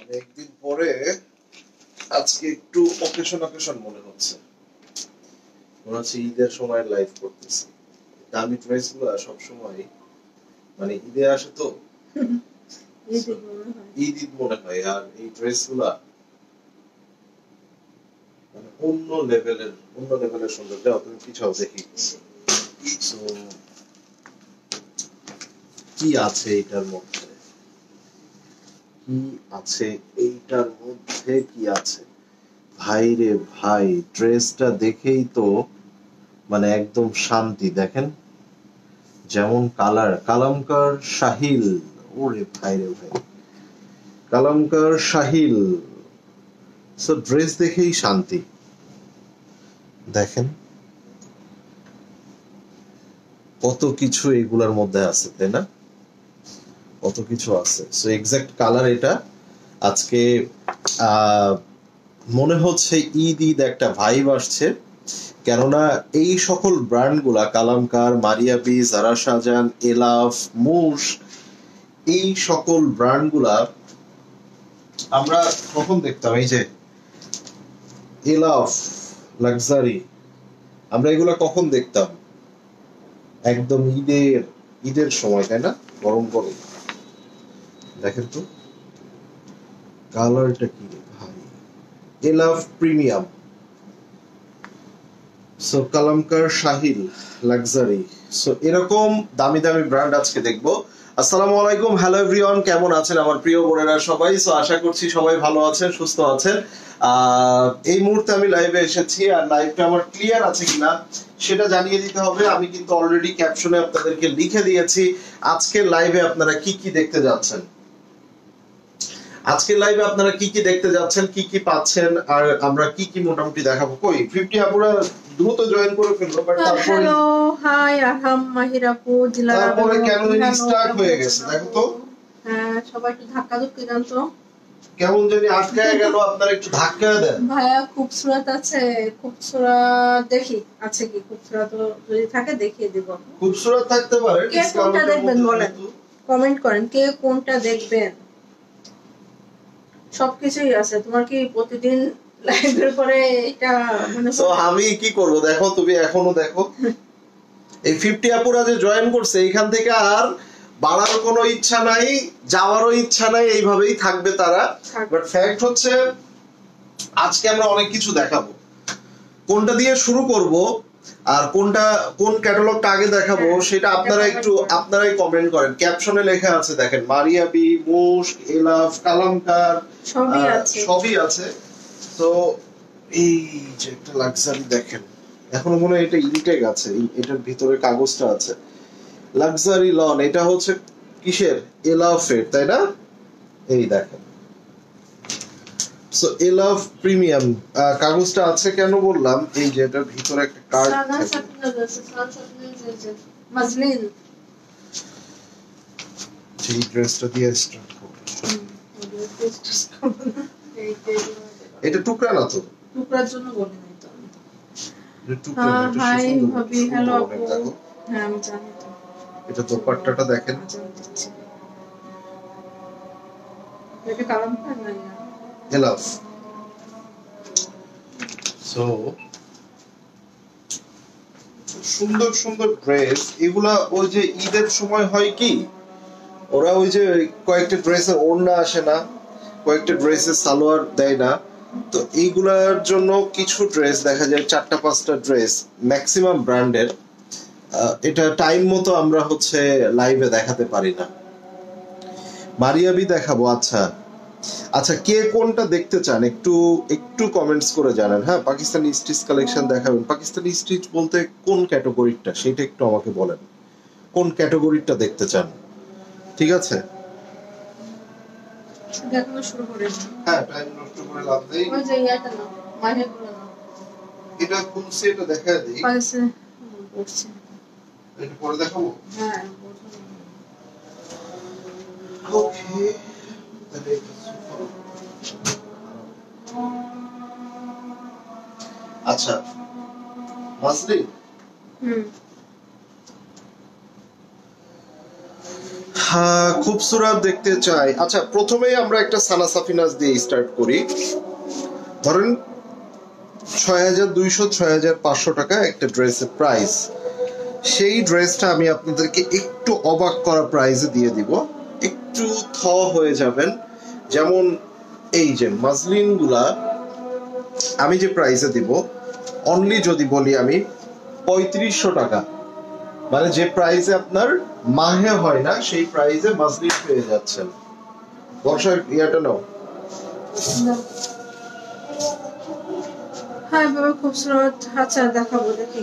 অনেকদিন পরে আজকে একটু অকেশন মনে হচ্ছে। মনে হচ্ছে ঈদের সময় লাইভ করতেছি। দামি ড্রেস গুলো সবসময় মানে ঈদে আসে তো ঈদ মনে হয়, আর এই ড্রেস গুলা মানে অন্য লেভেলের সুন্দর। যাও তুমি পিছাও দেখি কি আছে এইটার মধ্যে, কি আছে ভাই রে ভাই। ড্রেসটা দেখেই তো মানে একদম শান্তি। দেখেন যেমন কালার, কালামকার শাহিল। ওরে ভাই রে ভাই, কালামকার শাহিল। সো ড্রেস দেখেই শান্তি। দেখেন কত কিছু এগুলার মধ্যে আছে, তাই না? কত কিছু আছে। সো এক্সাক্ট কালার এটা। আজকে মনে হচ্ছে ঈদ একটা ভাইব আসছে, কেননা এই সকল ব্র্যান্ড গুলা কালামকার, মারিয়াবি, জারা শাহজাহান, এলাফ, মুশ, এই সকল ব্র্যান্ড গুলা আমরা কখন দেখতাম? এই যে এলাফ, লাক্সারি, আমরা এগুলা কখন দেখতাম? একদম ঈদের সময়, তাই না? গরম গরম। দেখেন তো কালারটা কি ভাই। এলাফ প্রিমিয়াম, সো কালামকার শাহিল, লাক্সারি। সো এরকম দামি দামি ব্র্যান্ড আজকে দেখবো। আসসালামু আলাইকুম, হ্যালো এভরিওয়ান, কেমন আছেন আমার প্রিয় বোনেরা সবাই? সো আশা করছি সবাই ভালো আছেন, সুস্থ আছেন। এই মুহূর্তে আমি লাইভে এসেছি, আর লাইভটা আমার ক্লিয়ার আছে কিনা সেটা জানিয়ে দিতে হবে। আমি কিন্তু অলরেডি ক্যাপশনে আপনাদেরকে লিখে দিয়েছি আজকের লাইভে আপনারা কি কি দেখতে যাচ্ছেন। আজকের লাইভে আপনারা কি কি দেখতে যাচ্ছেন, কি কি পাচ্ছেন, আর আমরা কি কি মোটামুটি দেখাবো। কই 50 আপুরা দ্রুত জয়েন করে ফেললো, বাট তারপরে হ্যালো হাই আরহাম মাহিরাপু দিলারা, তারপরে কেন জানি স্টার্ট হয়ে গেছে। দেখো তো, হ্যাঁ সবাই একটু ধাক্কা ধুক্কি দেন তো, কেমন জানি আটকায় গেল। আপনারা একটু ধাক্কা দেন। ভাইয়া খুবসুরত আছে, খুবসুরত দেখি আছে কি, খুবসুরত যদি থাকে দেখিয়ে দিব। খুবসুরত থাকতে পারে, কে কোনটা দেখবেন বলেন, কমেন্ট করেন কে কোনটা দেখবেন। সবকিছুই আছে। তোমার কি প্রতিদিন লাইভের পরে এটা মানে সো আমি কি করব? দেখো তুমি এখনো দেখো এই 50 আপুরা যে জয়েন করছে, এইখান থেকে আর বাড়ার কোনো ইচ্ছা নাই, যাওয়ারও ইচ্ছা নাই, এইভাবেই থাকবে তারা। বাট ফ্যাক্ট হচ্ছে আজকে আমরা অনেক কিছু দেখাবো। কোনটা দিয়ে শুরু করব আর কোন ক্যাটালগটা আগে দেখাবো সেটা আপনারাই কমেন্ট করেন। ক্যাপশনে লেখা আছে, দেখেন মারিয়াবি, মুশ, এলাফ, কালামকার সবই আছে। তো এই যে একটা লাক্সারি দেখেন, এখনো মনে হয় এটা ইনটেক আছে, এটার ভিতরে কাগজটা আছে। লাক্সারি লন, এটা হচ্ছে কিসের? এলাফের, তাই না? এই দেখেন, সো এলাফ প্রিমিয়াম কাগজটা আছে। কেন বললাম? এই যে এটার ভিতরে একটা কার্ড মাজলিন, যে ড্রেসটা দিয়ে স্টার্ট করব। এটা টুকরা না তো? টুকরার জন্য বলি নাই তো। টুকরা না, এটা হাই সুন্দর। ভাবি, হ্যালো আপু। হ্যাঁ আমি জানি তো। এটা দোপাট্টাটা দেখেন, এটা কালামকার না এলাফ। সো সুন্দর সুন্দর ড্রেস এগুলা। ওই যে ঈদের সময় হয় কি, ওরা ওই যে কয়েকটা ড্রেসের ওড়না আসে না, কয়েকটা ড্রেসের সালোয়ার দেয় না, তো এইগুলার জন্য কিছু ড্রেস দেখা যায় 4-5টা ড্রেস ম্যাক্সিমাম ব্র্যান্ডের, এটা টাইম মতো আমরা হচ্ছে লাইভে দেখাতে পারি না। মারিয়াবি দেখাবো। আচ্ছা আচ্ছা, কে কোনটা দেখতে চান একটু কমেন্টস করে জানান। হ্যাঁ, পাকিস্তানি স্টিচ কালেকশন দেখাবেন। পাকিস্তানি স্টিচ বলতে কোন ক্যাটাগরিটা সেটা একটু আমাকে বলেন, কোন ক্যাটাগরিটা দেখতে চান? ঠিক আছে, দেখানো শুরু করে। হ্যাঁ, টাইম নষ্ট করে লাভ নেই। ওই যে ইয়াটা না, মাহিরাপুর না, এটা কোন সেটা দেখায় দেই। পাশে পড়ছে, এটা পরে দেখাবো। হ্যাঁ ওকে, তাহলে আচ্ছা মাসলি খুবসুরত দেখতে চাই। আচ্ছা, প্রথমেই আমরা একটা সানা সাফিনাজ দিয়ে স্টার্ট করি। ধরেন ৬,২০০ ৬,৫০০ টাকা একটা ড্রেসের প্রাইস। সেই ড্রেসটা আমি আপনাদেরকে একটু অবাক করা প্রাইসে দিয়ে দিব, একটু থ হয়ে যাবেন। যেমন এই যে মাসলিন গুলা আমি যে প্রাইসে দিব, অনলি যদি বলি আমি ৩৫০০ টাকা, মানে যে প্রাইসে আপনার মাহে হয় না সেই প্রাইসে মাসলিন পেয়ে যাচ্ছেন। বর্ষার ইয়াটা নাও। হ্যাঁ বাবা খুবসুরত। আচ্ছা দেখাবো, দেখি।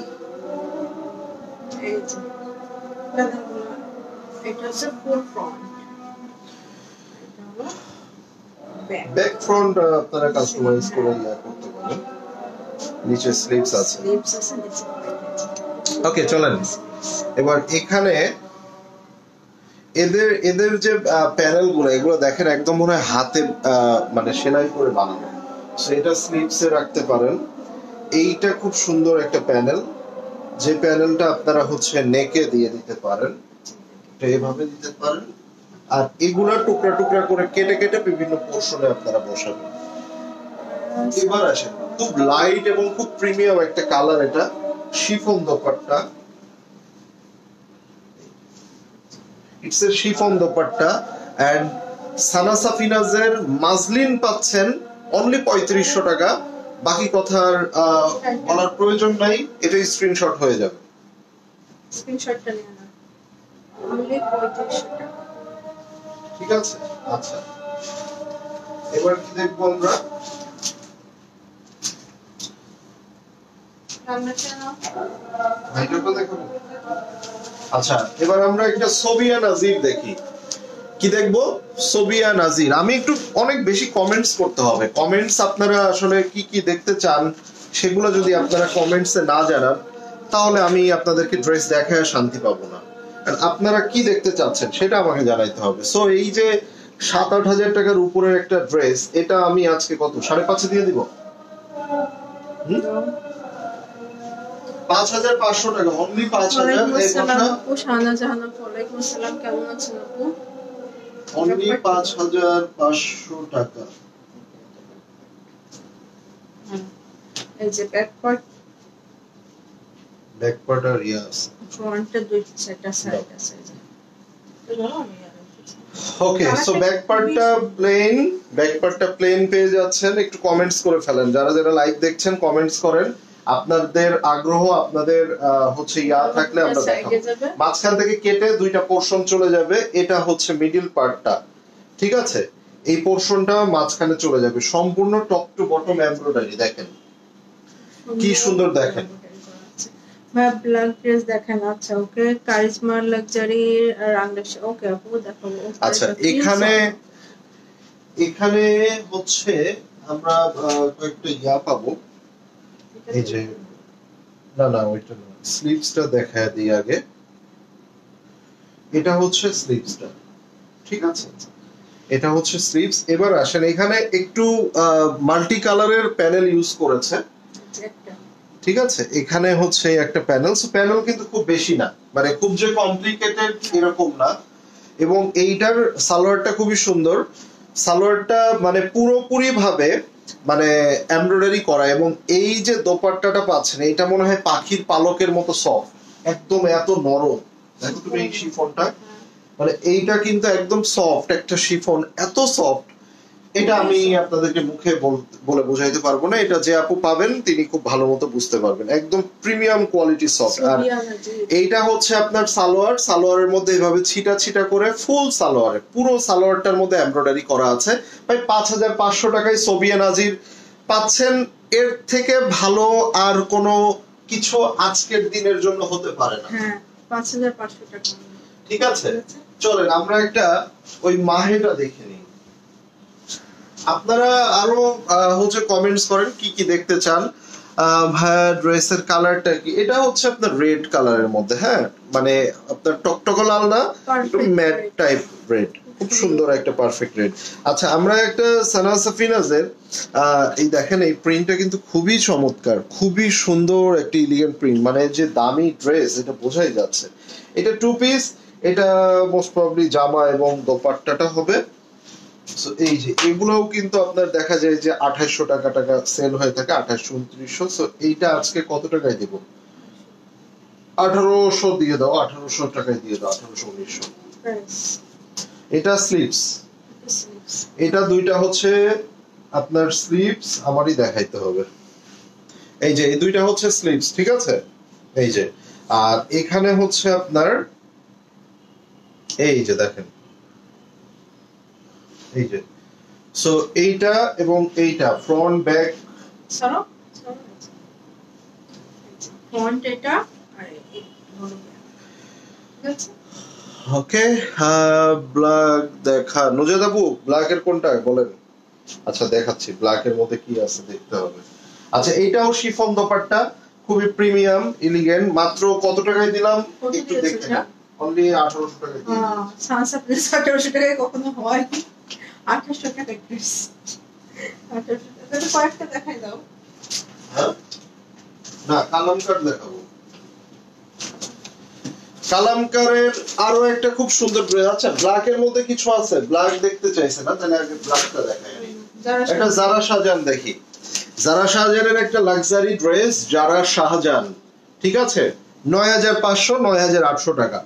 এই যে প্যানেলগুলো, এটা হচ্ছে ফুল ফ্রন্ট, এটা হলো ব্যাক। ব্যাক ফ্রন্ট আপনারা কাস্টমাইজ করে ইয়া করতে পারেন, নিচে স্লিভস আছে। স্লিভস আছে, নিচে ওকে, চলেন এবার এখানে এদের যে প্যানেল গুলো, এগুলো দেখেন একদম মনে হয় হাতে মানে সেলাই করে বানানো। সেটা স্লিভসে রাখতে পারেন। এইটা খুব সুন্দর একটা প্যানেল, যে প্যানেলটা আপনারা হচ্ছে নেকে দিয়ে দিতে পারেন, এইভাবে দিতে পারেন। আর এগুলা টুকরা টুকরা করে কেটে কেটে বিভিন্ন পোর্শনে আপনারা বসাবেন। এবার আসেন, খুব লাইট এবং খুব প্রিমিয়াম একটা কালার, এটা chiffon dupatta. It's a chiffon dupatta and Sana সাফিনাজের মাসলিন পাচ্ছেন অনলি ৩৫০০ টাকা। বাকি কথার বলার প্রয়োজন নাই, এটা স্ক্রিনশট হয়ে যাবে। স্ক্রিনশটটা নিয়ে নাও, অনলি ৩৫০০ টাকা। ঠিক আছে। আচ্ছা, এবার কি দেখবো আমরা? আচ্ছা, এবার আমরা একটা সোবিয়া নাজির দেখি। কি দেখবো? সোবিয়া নাজির। আমি একটু অনেক বেশি কমেন্টস করতে হবে। কমেন্টস আপনারা আসলে কি কি দেখতে চান সেগুলো যদি আপনারা কমেন্টসে না জানান, তাহলে আমি আপনাদেরকে ড্রেস দেখায় শান্তি পাবো না। আপনারা কি দেখতে চাচ্ছেন সেটা আমাকে জানাইতে হবে। সো এই যে ৭-৮ হাজার টাকার উপরের একটা ড্রেস, এটা আমি আজকে কত ৫.৫ দিয়ে দিব? ৫,৫০০ টাকা, অনলি ৫,০০০। কেমন আছেন আপু? অনলি ৫,৫০০ টাকা। এই যে ব্যাক পার্ট আর ইয়াস ফ্রন্টে দুই চারটা সাইড আছে। ওকে, সো ব্যাক পার্টটা প্লেন পেয়ে যাচ্ছেন। একটু কমেন্টস করে ফেলেন, যারা যারা লাইভ দেখছেন কমেন্টস করেন। আপনাদের আগ্রহ, আপনাদের হচ্ছে ইয়া থাকলে আমরা দেখাবো। মাঝখান থেকে কেটে দুইটা পোরশন চলে যাবে, এটা হচ্ছে মিডল পার্টটা। ঠিক আছে, এই পোরশনটা মাঝখানে চলে যাবে, সম্পূর্ণ টপ টু বটম এমব্রয়ডারি। দেখেন কি সুন্দর, দেখেন ব্ল্যাক ড্রেস দেখেন। আচ্ছা ওকে, কারিজমা লাক্সারি রাংলেশ। ওকে আপু দেখাবো। আচ্ছা, এখানে হচ্ছে আমরা কয়েকটা ইয়া পাবো। এই যে না ওইটা না, স্লিভসটা দেখায় দিই আগে। এটা হচ্ছে স্লিভসটা, ঠিক আছে, এটা হচ্ছে স্লিভস। এবার আসেন, এখানে একটু মাল্টি কালারের প্যানেল ইউজ করেছে। ঠিক আছে, এখানে হচ্ছে একটা প্যানেল কিন্তু খুব বেশি না, মানে খুব যে কমপ্লিকেটেড এরকম না। এবং এইটার সালোয়ারটা খুবই সুন্দর। সালোয়ারটা মানে পুরোপুরি ভাবে মানে এমব্রয়ডারি করা, এবং এই যে দোপাট্টাটা পাচ্ছেন এটা মনে হয় পাখির পালকের মতো সফট, একদম এত নরম। দেখো তুমি এই শিফনটা, মানে এইটা কিন্তু একদম সফট একটা শিফন, এত সফট, এটা আমি আপনাদেরকে মুখে বলে বোঝাইতে পারবো না। এটা যে আপু পাবেন তিনি খুব ভালো মতো বুঝতে পারবেন, একদম প্রিমিয়াম কোয়ালিটি সফট। আর এইটা হচ্ছে আপনার সালোয়ারের মধ্যে এভাবে ছিটা ছিটা করে ফুল সালোয়ারে, পুরো সালোয়ারটার মধ্যে এমব্রয়ডারি করা আছে। ভাই ৫,৫০০ টাকায় সোবিয়া নাজির পাচ্ছেন। এর থেকে ভালো আর কোনো কিছু আজকের দিনের জন্য হতে পারে না। হ্যাঁ, ৫,৫০০ টাকা। ঠিক আছে, চলেন আমরা একটা ওই মাহেটা দেখে নিই। আপনারা আরো হচ্ছে কমেন্টস করেন কি কি দেখতে চান। ভাইয়া ড্রেসের কালারটা কি? এটা হচ্ছে আপনার রেড কালারের মধ্যে, হ্যাঁ, মানে আপনার টকটকে লাল না, একটু ম্যাট টাইপ রেড, খুব সুন্দর একটা পারফেক্ট রেড। আচ্ছা, আমরা একটা সানা সাফিনাজের এই দেখেন, এই প্রিন্টটা কিন্তু খুবই চমৎকার, খুবই সুন্দর একটা এলিগেন্ট প্রিন্ট, মানে যে দামি ড্রেস এটা বোঝাই যাচ্ছে। এটা টু পিস, এটা মোস্ট প্রবাবলি জামা এবং দোপাট্টাটা হবে। সো এই যে এগুলোও কিন্তু আপনার দেখা যায় যে 2800 টাকা সেল হয়ে থাকে, 2800-2900। সো এইটা আজকে কত টাকায় দিব? 1800 দিয়ে দাও, 1800 টাকায় দিয়ে দাও, 1800-1900। এটা স্লিপস, এটা দুইটা হচ্ছে আপনার স্লিপস, আমারই দেখাইতে হবে। এই যে এই দুইটা হচ্ছে স্লিপস, ঠিক আছে? এই যে, আর এখানে হচ্ছে আপনার এই যে দেখেন, এই যে সো এইটা এবং এইটা ফ্রন্ট ব্যাক, সরো ফন্ট এটা আর এই হলো ঠিক আছে। ওকে, ব্ল্যাক দেখা নুজাদ আপু, ব্ল্যাকের কোনটা বলেন? আচ্ছা দেখাচ্ছি, ব্ল্যাকের মধ্যে কি আছে দেখতে হবে। আচ্ছা এইটাও শিফন দোপাট্টা, খুবই প্রিমিয়াম এলিগেন্ট। মাত্র কত টাকায় দিলাম একটু দেখতে না, অনলি 1800 টাকায় দিয়ে দিলাম। সানসেট 1800 টাকায় কখনো হয়? 1800 টাকা ড্রেস, 1800 টাকা কয়েকটা দেখাই দাও। হ্যাঁ না, কালামকার দেখাবো। কালামকারের আরো একটা খুব সুন্দর ড্রেস। আচ্ছা ব্ল্যাকের মধ্যে কিছু আছে, ব্ল্যাক দেখতে চাইছে না, তাহলে আগে ব্ল্যাকটা দেখাই। একটা জারা শাহজাহান দেখি। জারা শাহজাহানের একটা লাক্সারি ড্রেস, জারা শাহজাহান, ঠিক আছে? 9500 9800 টাকা।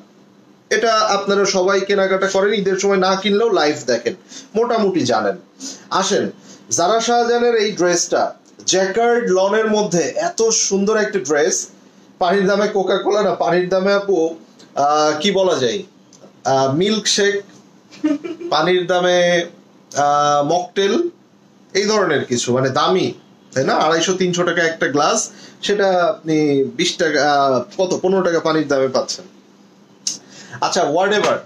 এটা আপনারা সবাই কেনাকাটা করেন, ঈদের সময় না কিনলেও লাইভ দেখেন, মোটামুটি জানেন। আসেন, জারা শাহজাহানের এই ড্রেসটা জ্যাকার্ড লনের মধ্যে এত সুন্দর একটা ড্রেস। পানির দামে কোকা কোলা না, পানির দামে আপু কি বলা যায়, মিল্ক শেক, পানির দামে মকটেল, এই ধরনের কিছু, মানে দামি, তাই না? 250-300 টাকা একটা গ্লাস, সেটা আপনি 20 টাকা, কত 15 টাকা পানির দামে পাচ্ছেন। আচ্ছা হোয়াট এভার,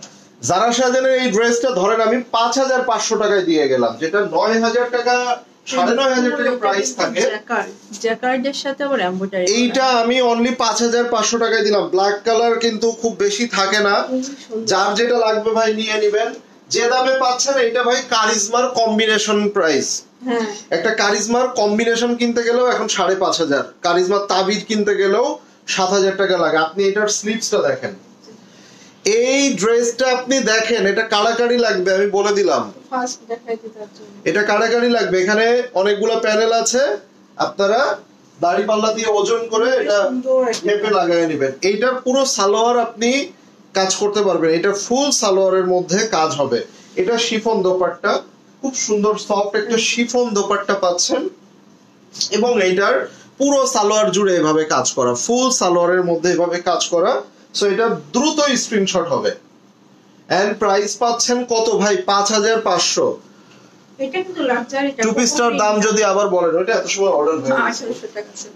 জারা শাহজাহানের এই ড্রেসটা ধরেন আমি 5500 টাকায় দিয়ে গেলাম, যেটা 9000 টাকা 9500 টাকা প্রাইস থাকে। জ্যাকার্ডের সাথে আবার এমব্রয়ডারি, এইটা আমি অনলি 5500 টাকায় দিলাম। ব্ল্যাক কালার কিন্তু খুব বেশি থাকে না, যার যেটা লাগবে ভাই নিয়ে নেবেন। যে দামে পাচ্ছেন এটা ভাই কারিজমার কম্বিনেশন প্রাইস। একটা কারিজমার কম্বিনেশন কিনতে গেলেও এখন 5500, কারিজমার তাবিজ কিনতে গেলেও 7000 টাকা লাগে। আপনি এটার স্লিপসটা দেখেন, এই ড্রেসটা আপনি দেখেন, এটা কাড়াকাড়ি লাগবে, আমি বলে দিলাম। এটা কাড়াকাড়ি লাগবে। এখানে অনেকগুলো প্যানেল আছে, আপনারা দাড়ি পাল্লা দিয়ে ওজন করে এটা মেপে লাগায় নেবেন। এইটার পুরো সালোয়ার আপনি কাজ করতে পারবেন, এটা ফুল সালোয়ারের মধ্যে কাজ হবে। এটা শিফন দোপাট্টা, খুব সুন্দর সফট একটা শিফন দোপাট্টা পাচ্ছেন, এবং এইটার পুরো সালোয়ার জুড়ে এভাবে কাজ করা, ফুল সালোয়ারের মধ্যে এভাবে কাজ করা। সো এটা দ্রুত স্ক্রিনশট হবে। এন্ড প্রাইস পাচ্ছেন কত ভাই? 5500। এটা কিন্তু লাক্সারি, টু পিসটার দাম যদি আবার বলেন, ওটা এত সময় অর্ডার হয়ে গেছে। 1800 টাকা ছিল।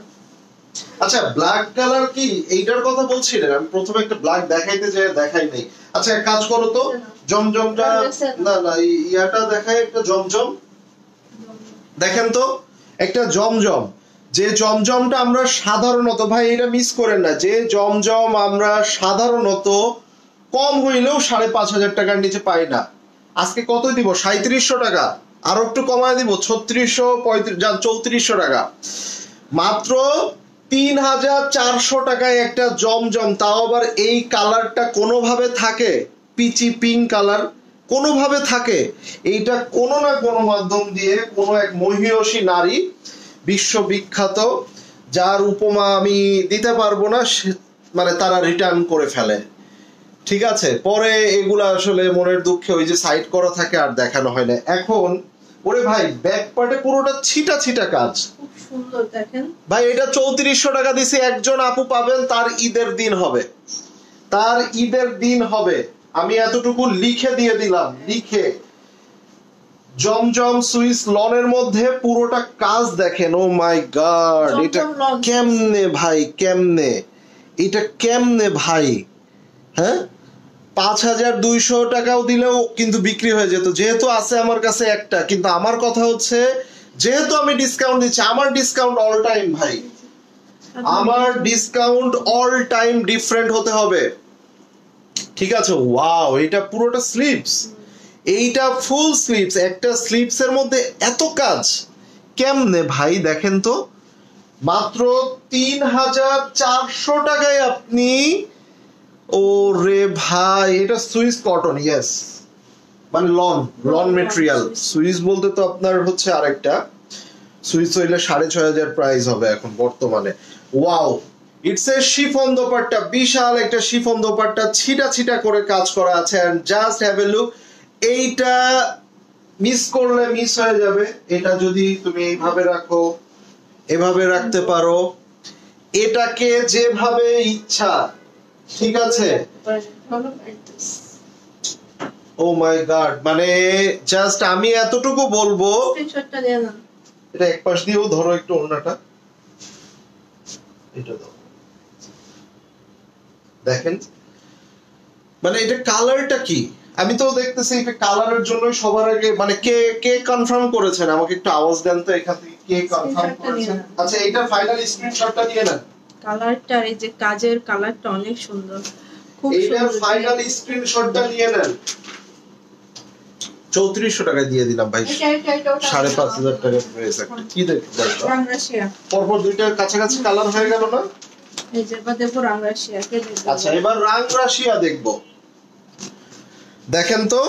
আচ্ছা ব্ল্যাক কালার কি এইটার কথা বলছিলেন? আমি প্রথমে একটা ব্ল্যাক দেখাইতে যাই, দেখাই নাই। আচ্ছা এক কাজ করো তো, জমজমটা না না ইয়াটা দেখাই, একটা জমজম দেখেন তো, একটা জমজম। যে জমজমটা আমরা সাধারণত, ভাই এটা মিস করেন না, যে জমজম আমরা সাধারণত কম হইলেও 5500 টাকার নিচে পাই না। আজকে কত দিব? 3700 টাকা, আরো একটু কমায় দিব, 3600 3400 টাকা। মাত্র 3400 টাকায় একটা জমজম, তাও আবার এই কালারটা কোনোভাবে থাকে, পিচি পিঙ্ক কালার কোনোভাবে থাকে। এইটা কোনো না কোনো মাধ্যম দিয়ে কোনো এক মহিয়সী নারী, বিশ্ববিখ্যাত, যার উপমা আমি দিতে পারবো না, মানে তারা রিটার্ন করে ফেলে, ঠিক আছে? পরে এগুলা আসলে মনের দুঃখে ওই যে সাইড করা থাকে, আর দেখানো হয় না। এখন ওরে ভাই ব্যাক পার্টে পুরোটা ছিটা ছিটা কাজ, খুব সুন্দর দেখেন ভাই। এটা 3400 টাকা দিছি, একজন আপু পাবেন, তার ঈদের দিন হবে, তার ঈদের দিন হবে। আমি এতটুকু লিখে দিয়ে দিলাম, লিখে। জমজম সুইস লনের মধ্যে পুরোটা কাজ দেখেন। ও মাই গড, এটা কেমনে ভাই, কেমনে এটা কেমনে ভাই? হ্যাঁ 5200 টাকাও দিলেও কিন্তু বিক্রি হয়ে যেত, যেহেতু আছে আমার কাছে একটা। কিন্তু আমার কথা হচ্ছে, যেহেতু আমি ডিসকাউন্ট দিচ্ছি, আমার ডিসকাউন্ট অল টাইম ভাই, আমার ডিসকাউন্ট অল টাইম ডিফারেন্ট হতে হবে, ঠিক আছে? ওয়াও, এটা পুরোটা স্লিপস, এইটা ফুল স্লিপস। একটা স্লিপস এর মধ্যে এত কাজ কেমনে ভাই? দেখেন তো, মাত্র 3400 টাকায় আপনি ওরে ভাই, এটা সুইস কটন, ইয়েস, মানে লন মেটেরিয়াল। সুইস বলতে তো আপনার হচ্ছে আরেকটা, সুইস হইলে 6,500 প্রাইস হবে এখন বর্তমানে। Wow, it's a chiffon dupatta, বিশাল একটা শিফন দোপাট্টা, ছিটা ছিটা করে কাজ করা আছে। And just have a look, এইটা মিস করলে মিস হয়ে যাবে। এটা যদি তুমি এইভাবে রাখো, এভাবে রাখতে পারো, এটাকে যেভাবে ইচ্ছা, ঠিক আছে। ও মাই গড, মানে জাস্ট আমি এতটুকু বলবো, স্ক্রিনশটটা দিয়ে নাও। এটা এক পাশ দিয়েও ধরো একটু, অন্যটা এটা দাও, দেখেন মানে এটা কালারটা কি, আমি তো দেখতেছি এটা কালারের জন্য সবার আগে, মানে কে কে কনফার্ম করেছেন আমাকে একটু আওয়াজ দেন তো এখান থেকে, কে কনফার্ম করেছেন। আচ্ছা, এটা ফাইনাল স্ক্রিনশটটা দিয়ে নেন। কালারটা, এই যে কাজের কালারটা অনেক সুন্দর, খুব এইটা সুন্দর। ফাইনাল স্ক্রিনশটটা নিয়ে নেন। 3400 টাকা দিয়ে দিলাম ভাই, 5,500 টাকা ড্রেস একটা। কি দেখতে রাংরাশিয়া, পরপর দুইটার কাছাকাছি কালার হয়ে গেল না? এই যে এবার দেখো রাংরাশিয়া কে দেখবো। আচ্ছা, এবার রাংরাশিয়া দেখবো। দেখেন তো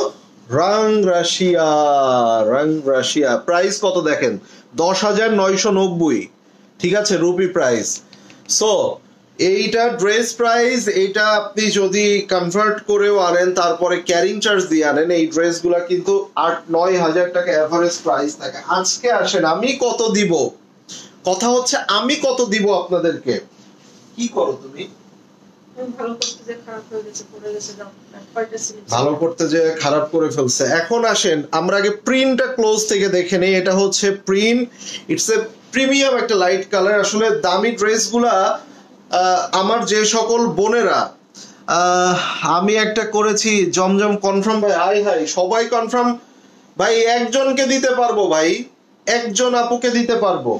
রাংরাশিয়া প্রাইস কত দেখেন, 10,990, ঠিক আছে, রুপি প্রাইস। সো এইটা ড্রেস প্রাইস, এইটা আপনি যদি কনভার্ট করেও আনেন, তারপরে ক্যারিং চার্জ দিয়ে আনেন, এই ড্রেসগুলা কিন্তু 8-9 হাজার টাকা এভারেজ প্রাইস থাকে। আজকে আসেন আমি কত দিব, কথা হচ্ছে আমি কত দিব আপনাদেরকে। কি করো তুমি? ভালো করতে যে খারাপ হয়ে গেছে, পড়ে গেছে, দাও কয়টা সিলেক্ট। ভালো করতে যে খারাপ করে ফেলছে। এখন আসেন আমরা আগে প্রিন্টটা ক্লোজ থেকে দেখে নেই। এটা হচ্ছে প্রিন্ট, ইটস এ প্রিমিয়াম একটা লাইট কালার। আসলে দামি ড্রেসগুলা আমার যে সকল বোনেরা, আমি একটা করেছি জমজম কনফার্ম ভাই, হাই হাই সবাই কনফার্ম ভাই, একজনকে দিতে পারবো ভাই, একজন আপুকে দিতে পারবো,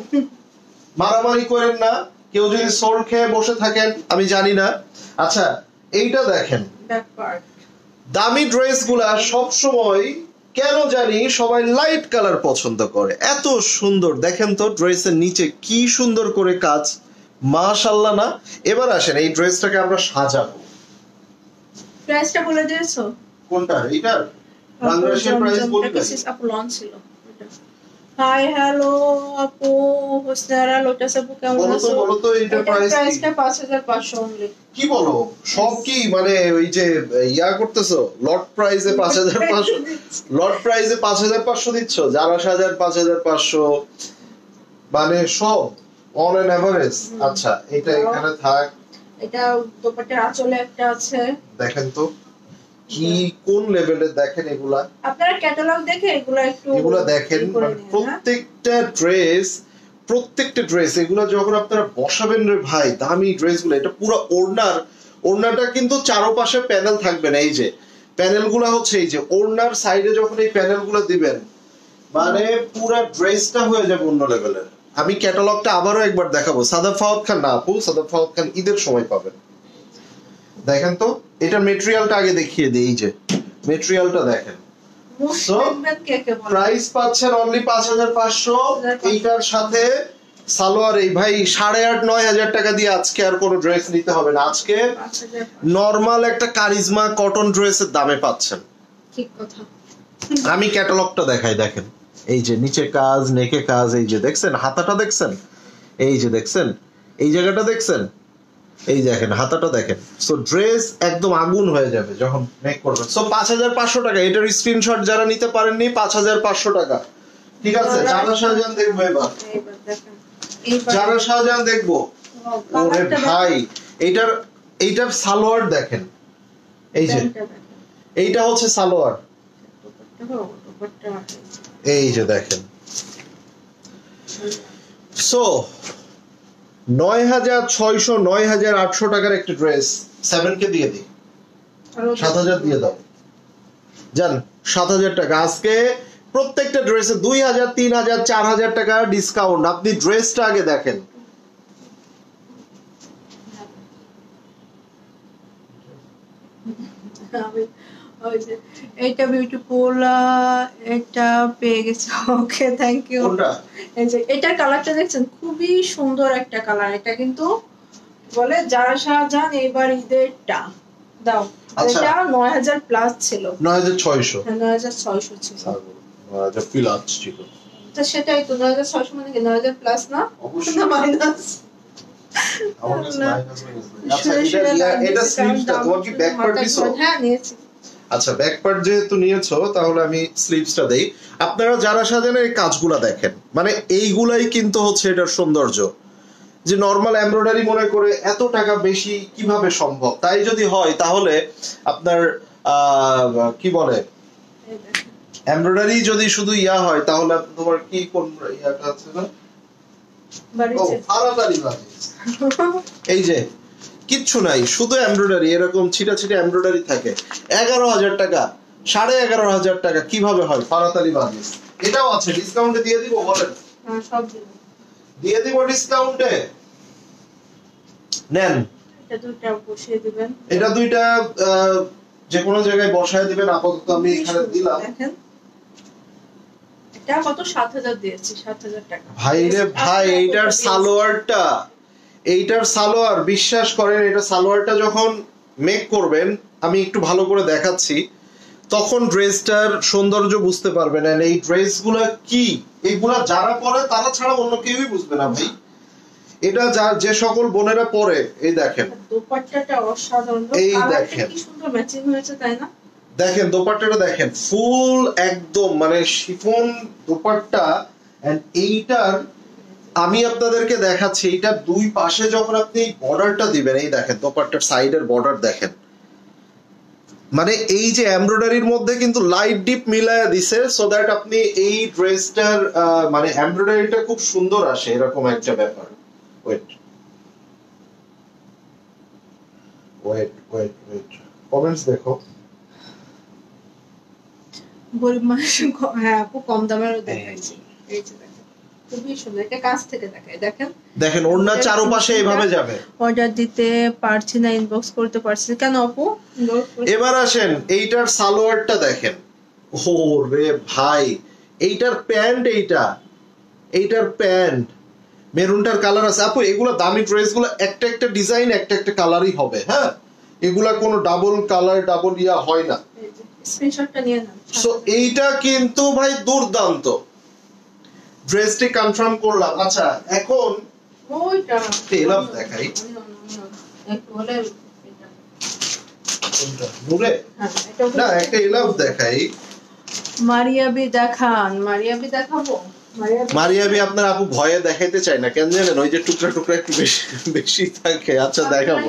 মারামারি করেন না, কেউ যদি সোল খেয়ে বসে থাকেন আমি জানি না। আচ্ছা, এইটা দেখেন, ব্যাক পার্ট, দামি ড্রেসগুলা সবসময় কেন জানি সবাই লাইট কালার পছন্দ করে, এত সুন্দর দেখেন তো ড্রেসের নিচে কি সুন্দর করে কাজ, মাশাআল্লাহ না। এবার আসেন এই ড্রেসটাকে আমরা সাজাবো। প্রাইসটা বলে দিয়েছো? কোনটা? এইটার রাংরাশিয়ার প্রাইস বলবেন? আপু লঞ্চ ছিল। হাই হ্যালো আপু, হোসনারা লোটাস আপু, কেমন আছো? বলো তো এইটার প্রাইসটা 5,500 অনলি। কি বলো, সব কি মানে ওই যে ইয়া করতেছো, লট প্রাইসে 5,500, লট প্রাইসে 5,500 দিচ্ছ, 4,000 5,500, মানে সব অন এন এভারেজ। আচ্ছা, এটা এখানে থাক। এটা দোপাট্টার আঁচলে একটা আছে, দেখেন তো কি কোন লেভেলের, দেখেন এগুলা, আপনারা ক্যাটালগ দেখে এগুলা দেখেন, প্রত্যেকটা ড্রেস এগুলা যখন আপনারা বসাবেন রে ভাই, দামি ড্রেসগুলো, এটা পুরো ওড়নাটা কিন্তু চারপাশে প্যানেল থাকবে না, এই যে প্যানেলগুলো হচ্ছে এই যে ওড়নার সাইডে যখন এই প্যানেলগুলো দিবেন, মানে পুরো ড্রেসটা হয়ে যাবে অন্য লেভেলের। আমি ক্যাটালগটা আবারও একবার দেখাবো। সাদাব ফাওয়াদ খান না আপু, সাদাব ফাওয়াদ খান ঈদের সময় পাবেন। দেখেন তো এটা মেটেরিয়ালটা আগে দেখিয়ে দিই, এই যে মেটেরিয়ালটা দেখেন। প্রাইস পাচ্ছেন অনলি 5,500। এইটার সাথে সালোয়ার, এই ভাই 8,500-9,000 টাকা দিয়ে আজকে আর কোনো ড্রেস নিতে হবে না। আজকে নরমাল একটা কারিজমা কটন ড্রেসের দামে পাচ্ছেন। ঠিক কথা। আমি ক্যাটালগটা দেখাই, দেখেন এই যে নিচে কাজ, নেকে কাজ, এই যে দেখছেন হাতাটা, দেখছেন এই যে দেখছেন এই জায়গাটা, দেখছেন এই দেখেন হাতাটা দেখেন। সো ড্রেস একদম আগুন হয়ে যাবে যখন মেক করবেন। সো 5,500 টাকা, এটার স্ক্রিনশট যারা নিতে পারেননি 5,500 টাকা, ঠিক আছে। জারা শাহজাহান দেখবো, এবার জারা শাহজাহান দেখবো। ওরে ভাই, এইটার সালোয়ার দেখেন, এই যে এইটা হচ্ছে সালোয়ার, এই যে দেখেন। সো 9,600 9,800 টাকার একটা ড্রেস 7K দিয়ে দিই, 7,000 দিয়ে দাও, জান 7,000 টাকা। আজকে প্রত্যেকটা ড্রেসে 2,000 3,000 4,000 টাকা ডিসকাউন্ট। আপনি ড্রেসটা আগে দেখেন। এটা বিউটিফুল, এটা পেয়ে গেছে, ওকে থ্যাংক ইউ। এই যে এটার কালারটা দেখছেন, খুবই সুন্দর একটা কালার। এটা কিন্তু বলে জারা শাহজাহান এবার ঈদেরটা, দাও। আচ্ছা। এটা 9000 প্লাস ছিল। 9600। হ্যাঁ 9600 ছিল। 9000 প্লাস ছিল। তো সেটাই তো 9600 মানে কি 9000 প্লাস না? অবশ্যই। না মাইনাস। আমার কাছে মাইনাস হয়ে গেছে। আচ্ছা এটা স্লিভসটা তোমার কি ব্যাক পার্ট দিছো? হ্যাঁ নিয়েছি। আচ্ছা ব্যাক পার্ট যেহেতু নিয়েছো তাহলে আমি স্লিভসটা দেই। আপনারা যারা সাজান এই কাজগুলা দেখেন, মানে এইগুলাই কিন্তু হচ্ছে এটার সৌন্দর্য। যে নরমাল এমব্রয়ডারি মনে করে এত টাকা বেশি কিভাবে সম্ভব? তাই যদি হয় তাহলে আপনার কি বলে এমব্রয়ডারি যদি শুধু ইয়া হয় তাহলে তোমার কি কোন ইয়াটা আছে না? ফারাতালি বাজিস। এই যে কিচ্ছু নাই, শুধু এমব্রয়ডারি, এরকম ছিটা ছিটা এমব্রয়ডারি থাকে। 11,000 টাকা, 11,500 টাকা কিভাবে হয়? ফারাতালি বাজিস। এটাও আছে, ডিসকাউন্টে দিয়ে দিব বলেন? হ্যাঁ সব দিয়ে দিব ডিসকাউন্টে। নেন এটা দুটো বসিয়ে দিবেন। এটা দুইটা যে কোনো জায়গায় বসায় দিবেন। আপাতত আমি এখানে দিলাম। দেখেন এটা কত 7000 দিয়েছি, 7000 টাকা। ভাই রে ভাই, এইটার সালোয়ার বিশ্বাস করেন, এটা সালোয়ারটা যখন মেক করবেন, আমি একটু ভালো করে দেখাচ্ছি, তখন ড্রেসটার সৌন্দর্য বুঝতে পারবেন। আর এই ড্রেসগুলো কি, এইগুলা যারা পরে তারা ছাড়া অন্য কেউই বুঝবে না ভাই। এটা যে সকল বোনেরা পরে, এই দেখেন দোপাট্টাটা অসাধারণ, এই কালারটা দেখেন কি সুন্দর ম্যাচিং হয়েছে তাই না? দেখেন দোপাট্টাটা দেখেন, ফুল একদম মানে শিফন দোপাট্টা। এন্ড এইটার আমি আপনাদেরকে দেখাচ্ছি, এটা দুই পাশে যখন আপনি বর্ডারটা দিবেন, এই দেখেন দোপাট্টার সাইডের বর্ডার দেখেন, মানে এই যে এমব্রয়ডারির মধ্যে কিন্তু লাইট ডিপ মিলায়া দিছে, সো দ্যাট আপনি এই ড্রেসটার মানে এমব্রয়ডারিটা খুব সুন্দর আসে, এরকম একটা ব্যাপার। Wait wait wait wait comments দেখো। গরিব মানুষ হ্যাঁ আপু কম দামেরও দেখাইছি। এই যে দেখেন খুবই সুন্দর, এটা কাছ থেকে দেখায়। দেখেন দেখেন ওড়না চারপাশে এইভাবে যাবে। অর্ডার দিতে পারছি না, ইনবক্স করতে পারছি কেন আপু? এবার আসেন এইটার সালোয়ারটা দেখেন। ও রে ভাই, এইটার প্যান্ট, এইটার প্যান্ট মেরুনটার কালার আছে। আপু এগুলো দামি ড্রেসগুলো একটা একটা ডিজাইন একটা একটা কালারই হবে। হ্যাঁ এগুলা কোনো ডাবল কালার ডাবল ইয়া হয় না। স্ক্রিনশটটা নিয়ে নেন। সো এইটা কিন্তু ভাই দুর্দান্ত, ড্রেসটি কনফার্ম করলাম। আচ্ছা এখন ওইটা তেলাপ দেখাই। একটু বলে কোনটা নূরে? হ্যাঁ এটা না একটা এলাফ দেখাই। মারিয়াবি দেখান। মারিয়াবি দেখাবো? মারিয়াবি আপনার আপু ভয়ে দেখাইতে চায় না কেন জানেন? ওই যে টুকরা টুকরা একটু বেশি বেশি থাকে। আচ্ছা দেখাবো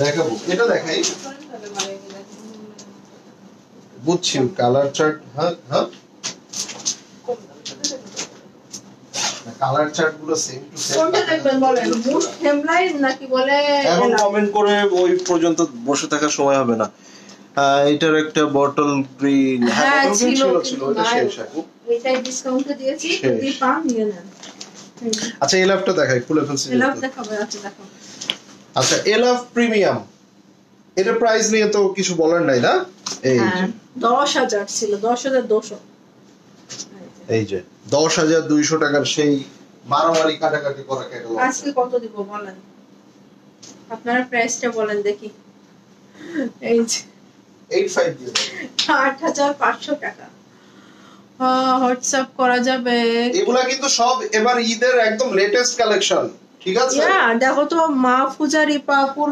দেখাবো, এটা দেখাই। বুঝছি কালার চার্ট। হ্যাঁ হ্যাঁ কালার চার্ট গুলো সেম টু সেম। কোনটা দেখবেন বলেন? মুড হেমলাইন নাকি বলে? এখন কমেন্ট করে ওই পর্যন্ত বসে থাকার সময় হবে না। এটার একটা বটল গ্রিন, হ্যাঁ বটল গ্রিন ছিল ওটা শেষ আপু। এটাই ডিসকাউন্টে দিয়েছি, যদি পান নিয়ে নেন। আচ্ছা এলাফটা দেখাই, খুলে ফেলছি। এলাফ দেখাবো? আচ্ছা দেখো। আচ্ছা এলাফ প্রিমিয়াম, এটা প্রাইস নিয়ে তো কিছু বলার নাই না? এই যে 10,000 ছিল, 10,200। এই যে 10,200 টাকার সেই মারামারি কাটাকাটি করা ক্যাটালগ। আজকে কত দিব বলেন? আপনারা প্রাইসটা বলেন দেখি। এই যে 85 দিয়ে 8,500 টাকা। হোয়াটসঅ্যাপ করা যাবে? এগুলা কিন্তু সব এবার ঈদের একদম লেটেস্ট কালেকশন, ঠিক আছে? দেখো তো মাহফুজা রিপাপুর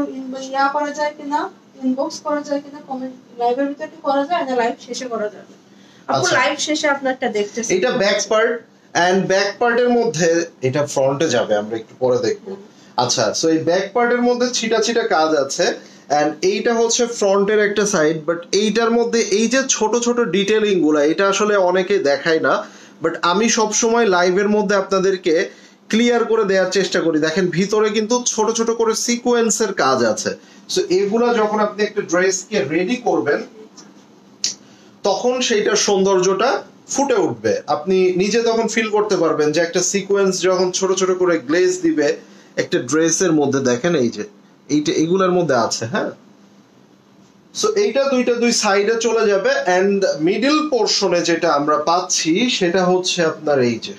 ইয়া করা যায় কিনা, ইনবক্স করা যায় কিনা, কমেন্ট লাইভের ভিতরে করা যায় না লাইভ শেষে করা যাবে? আপু লাইভ শেষে আপনারটা দেখতেছি। এটা ব্যাক পার্ট, এন্ড ব্যাক পার্টের মধ্যে এটা ফ্রন্টে যাবে, আমরা একটু পরে দেখব। আচ্ছা সো এই ব্যাক পার্টের মধ্যে ছিটা ছিটা কাজ আছে, এন্ড এইটা হচ্ছে ফ্রন্টের একটা সাইড। বাট এইটার মধ্যে এই যে ছোট ছোট ডিটেইলিং গুলা, এটা আসলে অনেকে দেখায় না, বাট আমি সব সময় লাইভের মধ্যে আপনাদেরকে ক্লিয়ার করে দেওয়ার চেষ্টা করি। দেখেন ভিতরে কিন্তু ছোট ছোট করে সিকোয়েন্সের কাজ আছে। সো এগুলা যখন আপনি একটা ড্রেসকে রেডি করবেন তখন সেইটার সৌন্দর্যটা ফুটে উঠবে। আপনি নিজে তখন ফিল করতে পারবেন যে একটা সিকোয়েন্স যখন ছোট ছোট করে গ্লেজ দিবে একটা ড্রেসের মধ্যে। দেখেন এই যে এইটা এগুলার মধ্যে আছে। হ্যাঁ সো এইটা দুই সাইডে চলে যাবে, এন্ড মিডল পোরশনে যেটা আমরা পাচ্ছি সেটা হচ্ছে আপনার এই যে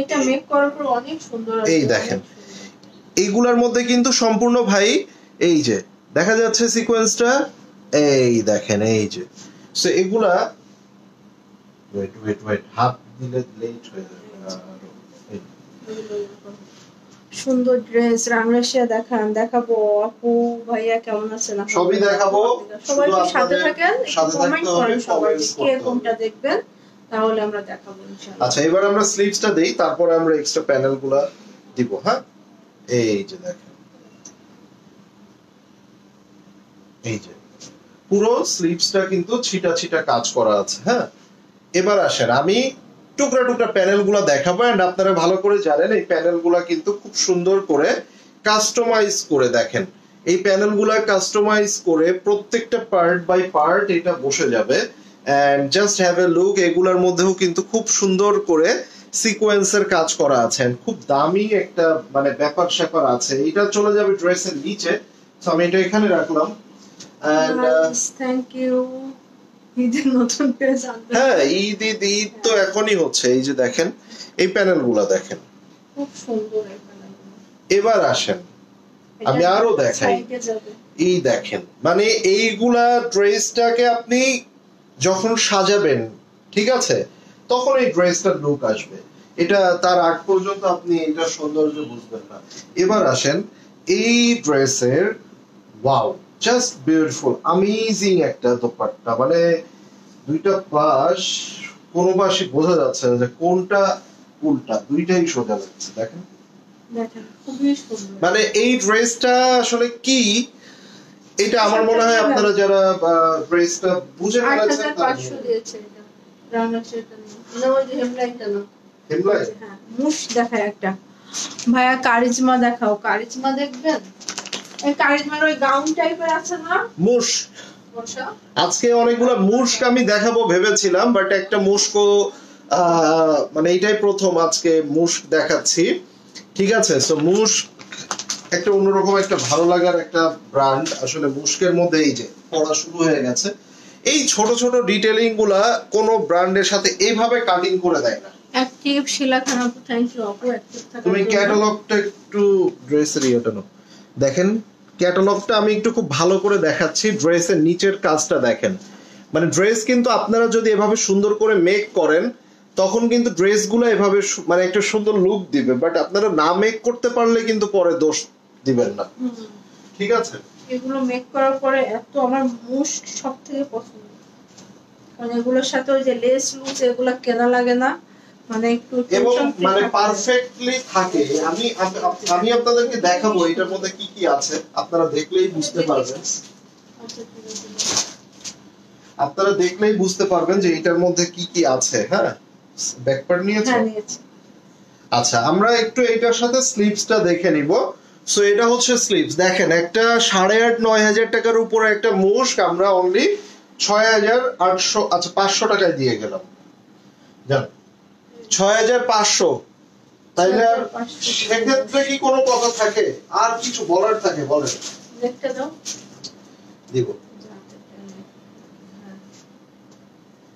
এটা মেক করার পর অনেক সুন্দর আছে। এই দেখেন এইগুলার মধ্যে কিন্তু সম্পূর্ণ ভাই এই যে দেখা যাচ্ছে সিকোয়েন্সটা, এই দেখেন এই যে। সো এগুলা ওয়েট ওয়েট ওয়েট হাত দিলে লেট হয়ে যাবে। সুন্দর ড্রেস রাংরাশিয়া দেখাবো। আপু ভাইয়া কেমন আছেন? সবই দেখাবো, সবাই সাথে থাকেন, কমেন্ট করেন সবাই কে কোনটা দেখবেন, তাহলে আমরা দেখাবো ইনশাআল্লাহ। আচ্ছা এবার আমরা স্লিভসটা দেই, তারপরে আমরা এক্সট্রা প্যানেলগুলো দিব। হ্যাঁ এই যে দেখেন, এই যে পুরো স্লিভসটা কিন্তু ছিটা ছিটা কাজ করা আছে। হ্যাঁ এবার আসেন আমি টুকরা টুকরা প্যানেলগুলো দেখাবো, এন্ড আপনারা ভালো করে জানেন এই প্যানেলগুলো কিন্তু খুব সুন্দর করে কাস্টমাইজ করে দেখেন। এই প্যানেলগুলো কাস্টমাইজ করে প্রত্যেকটা পার্ট বাই পার্ট এটা বসে যাবে, and just have a look. এগুলোর মধ্যেও কিন্তু খুব সুন্দর করে সিকোয়েন্সের কাজ করা আছে, খুব দামি একটা মানে ব্যাপার স্যাপার আছে। এটা চলে যাবে ড্রেসের নিচে, তো আমি এটা এখানে রাখলাম। Thank you. ঈদের নতুন ড্রেস আনতে, হ্যাঁ ঈদ তো এখনই হচ্ছে। এই যে দেখেন এই প্যানেলগুলো দেখেন, খুব সুন্দর এই প্যানেলগুলো। এবার আসেন আমি আরো দেখাই। এই দেখেন মানে এইগুলা ড্রেসটাকে আপনি যখন সাজাবেন, ঠিক আছে, তখন এই ড্রেসটার লুক আসবে। এটা তার আগ পর্যন্ত আপনি এটা সৌন্দর্য বুঝবেন না। এবার আসেন এই ড্রেসের, ওয়াও জাস্ট বিউটিফুল অ্যামেজিং একটা দোপাট্টা, মানে দুইটা পাশ কোনো পাশে বোঝা যাচ্ছে না যে কোনটা উল্টা, দুইটাই সোজা লাগছে। দেখেন খুবই সুন্দর। মানে এই ড্রেসটা আসলে কি, এটা আমার মনে হয় আপনারা যারা ড্রেসটা বুঝে ফেলেছেন। 8500 দিয়েছে এটা রাংরাশিয়াটা না, ওই যে হেমলাইনটা না, হেমলাই। হ্যাঁ মুশ দেখায় একটা। ভাইয়া কারিজমা দেখাও। কারিজমা দেখবেন? এই কারিজমার ওই গাউন টাইপের আছে না, মুশ। আজকে অনেকগুলো মুশক আমি দেখাবো ভেবেছিলাম, বাট একটা মুশকো মানে এইটাই প্রথম আজকে মুশক দেখাচ্ছি। ঠিক আছে, সো মুশক একটা অন্যরকম একটা ভালো লাগার একটা ব্র্যান্ড। আসলে মুশকের মধ্যে এই যে পড়া শুরু হয়ে গেছে। এই ছোট ছোট ডিটেইলিং গুলা কোন ব্র্যান্ডের সাথে এইভাবে কাটিং করে দেয় না। অ্যাক্টিভ শিলা খান আপু, থ্যাংক ইউ আপু অ্যাক্টিভ থাকার জন্য। তুমি ক্যাটালগটা একটু ড্রেসের ইয়েটা নাও, দেখেন ক্যাটালগটা আমি একটু খুব ভালো করে দেখাচ্ছি। ড্রেসের নিচের কাজটা দেখেন, মানে ড্রেস কিন্তু আপনারা যদি এভাবে সুন্দর করে মেক করেন তখন কিন্তু ড্রেসগুলো এভাবে মানে একটা সুন্দর লুক দিবে, বাট আপনারা না মেক করতে পারলে কিন্তু পরে দোষ দিবেন না। ঠিক আছে, এগুলো মেক করার পরে এত আমার মুশক সবথেকে পছন্দ, কারণ এগুলোর সাথে ওই যে লেস লুজ এগুলো কেনা লাগে না, মানে একটু এবং মানে পারফেক্টলি থাকে। আমি আপনাদেরকে দেখাবো এটার মধ্যে কি কি আছে, আপনারা দেখলেই বুঝতে পারবেন। আপনারা দেখলেই বুঝতে পারবেন যে এটার মধ্যে কি কি আছে। হ্যাঁ ব্যাকপার্ট নিয়েছো? হ্যাঁ নিয়েছি। আচ্ছা আমরা একটু এটার সাথে স্লিভসটা দেখে নিব। সো এটা হচ্ছে স্লিভস। দেখেন একটা 8,500-9,000 টাকার উপরে একটা মুশক আমরা অনলি 6,800 আচ্ছা 500 টাকায় দিয়ে গেলাম। জান 6,500, তাইলে সেক্ষেত্রে কি কোনো কথা থাকে আর কিছু বলার থাকে বলেন? দেখতে দাও, দিব।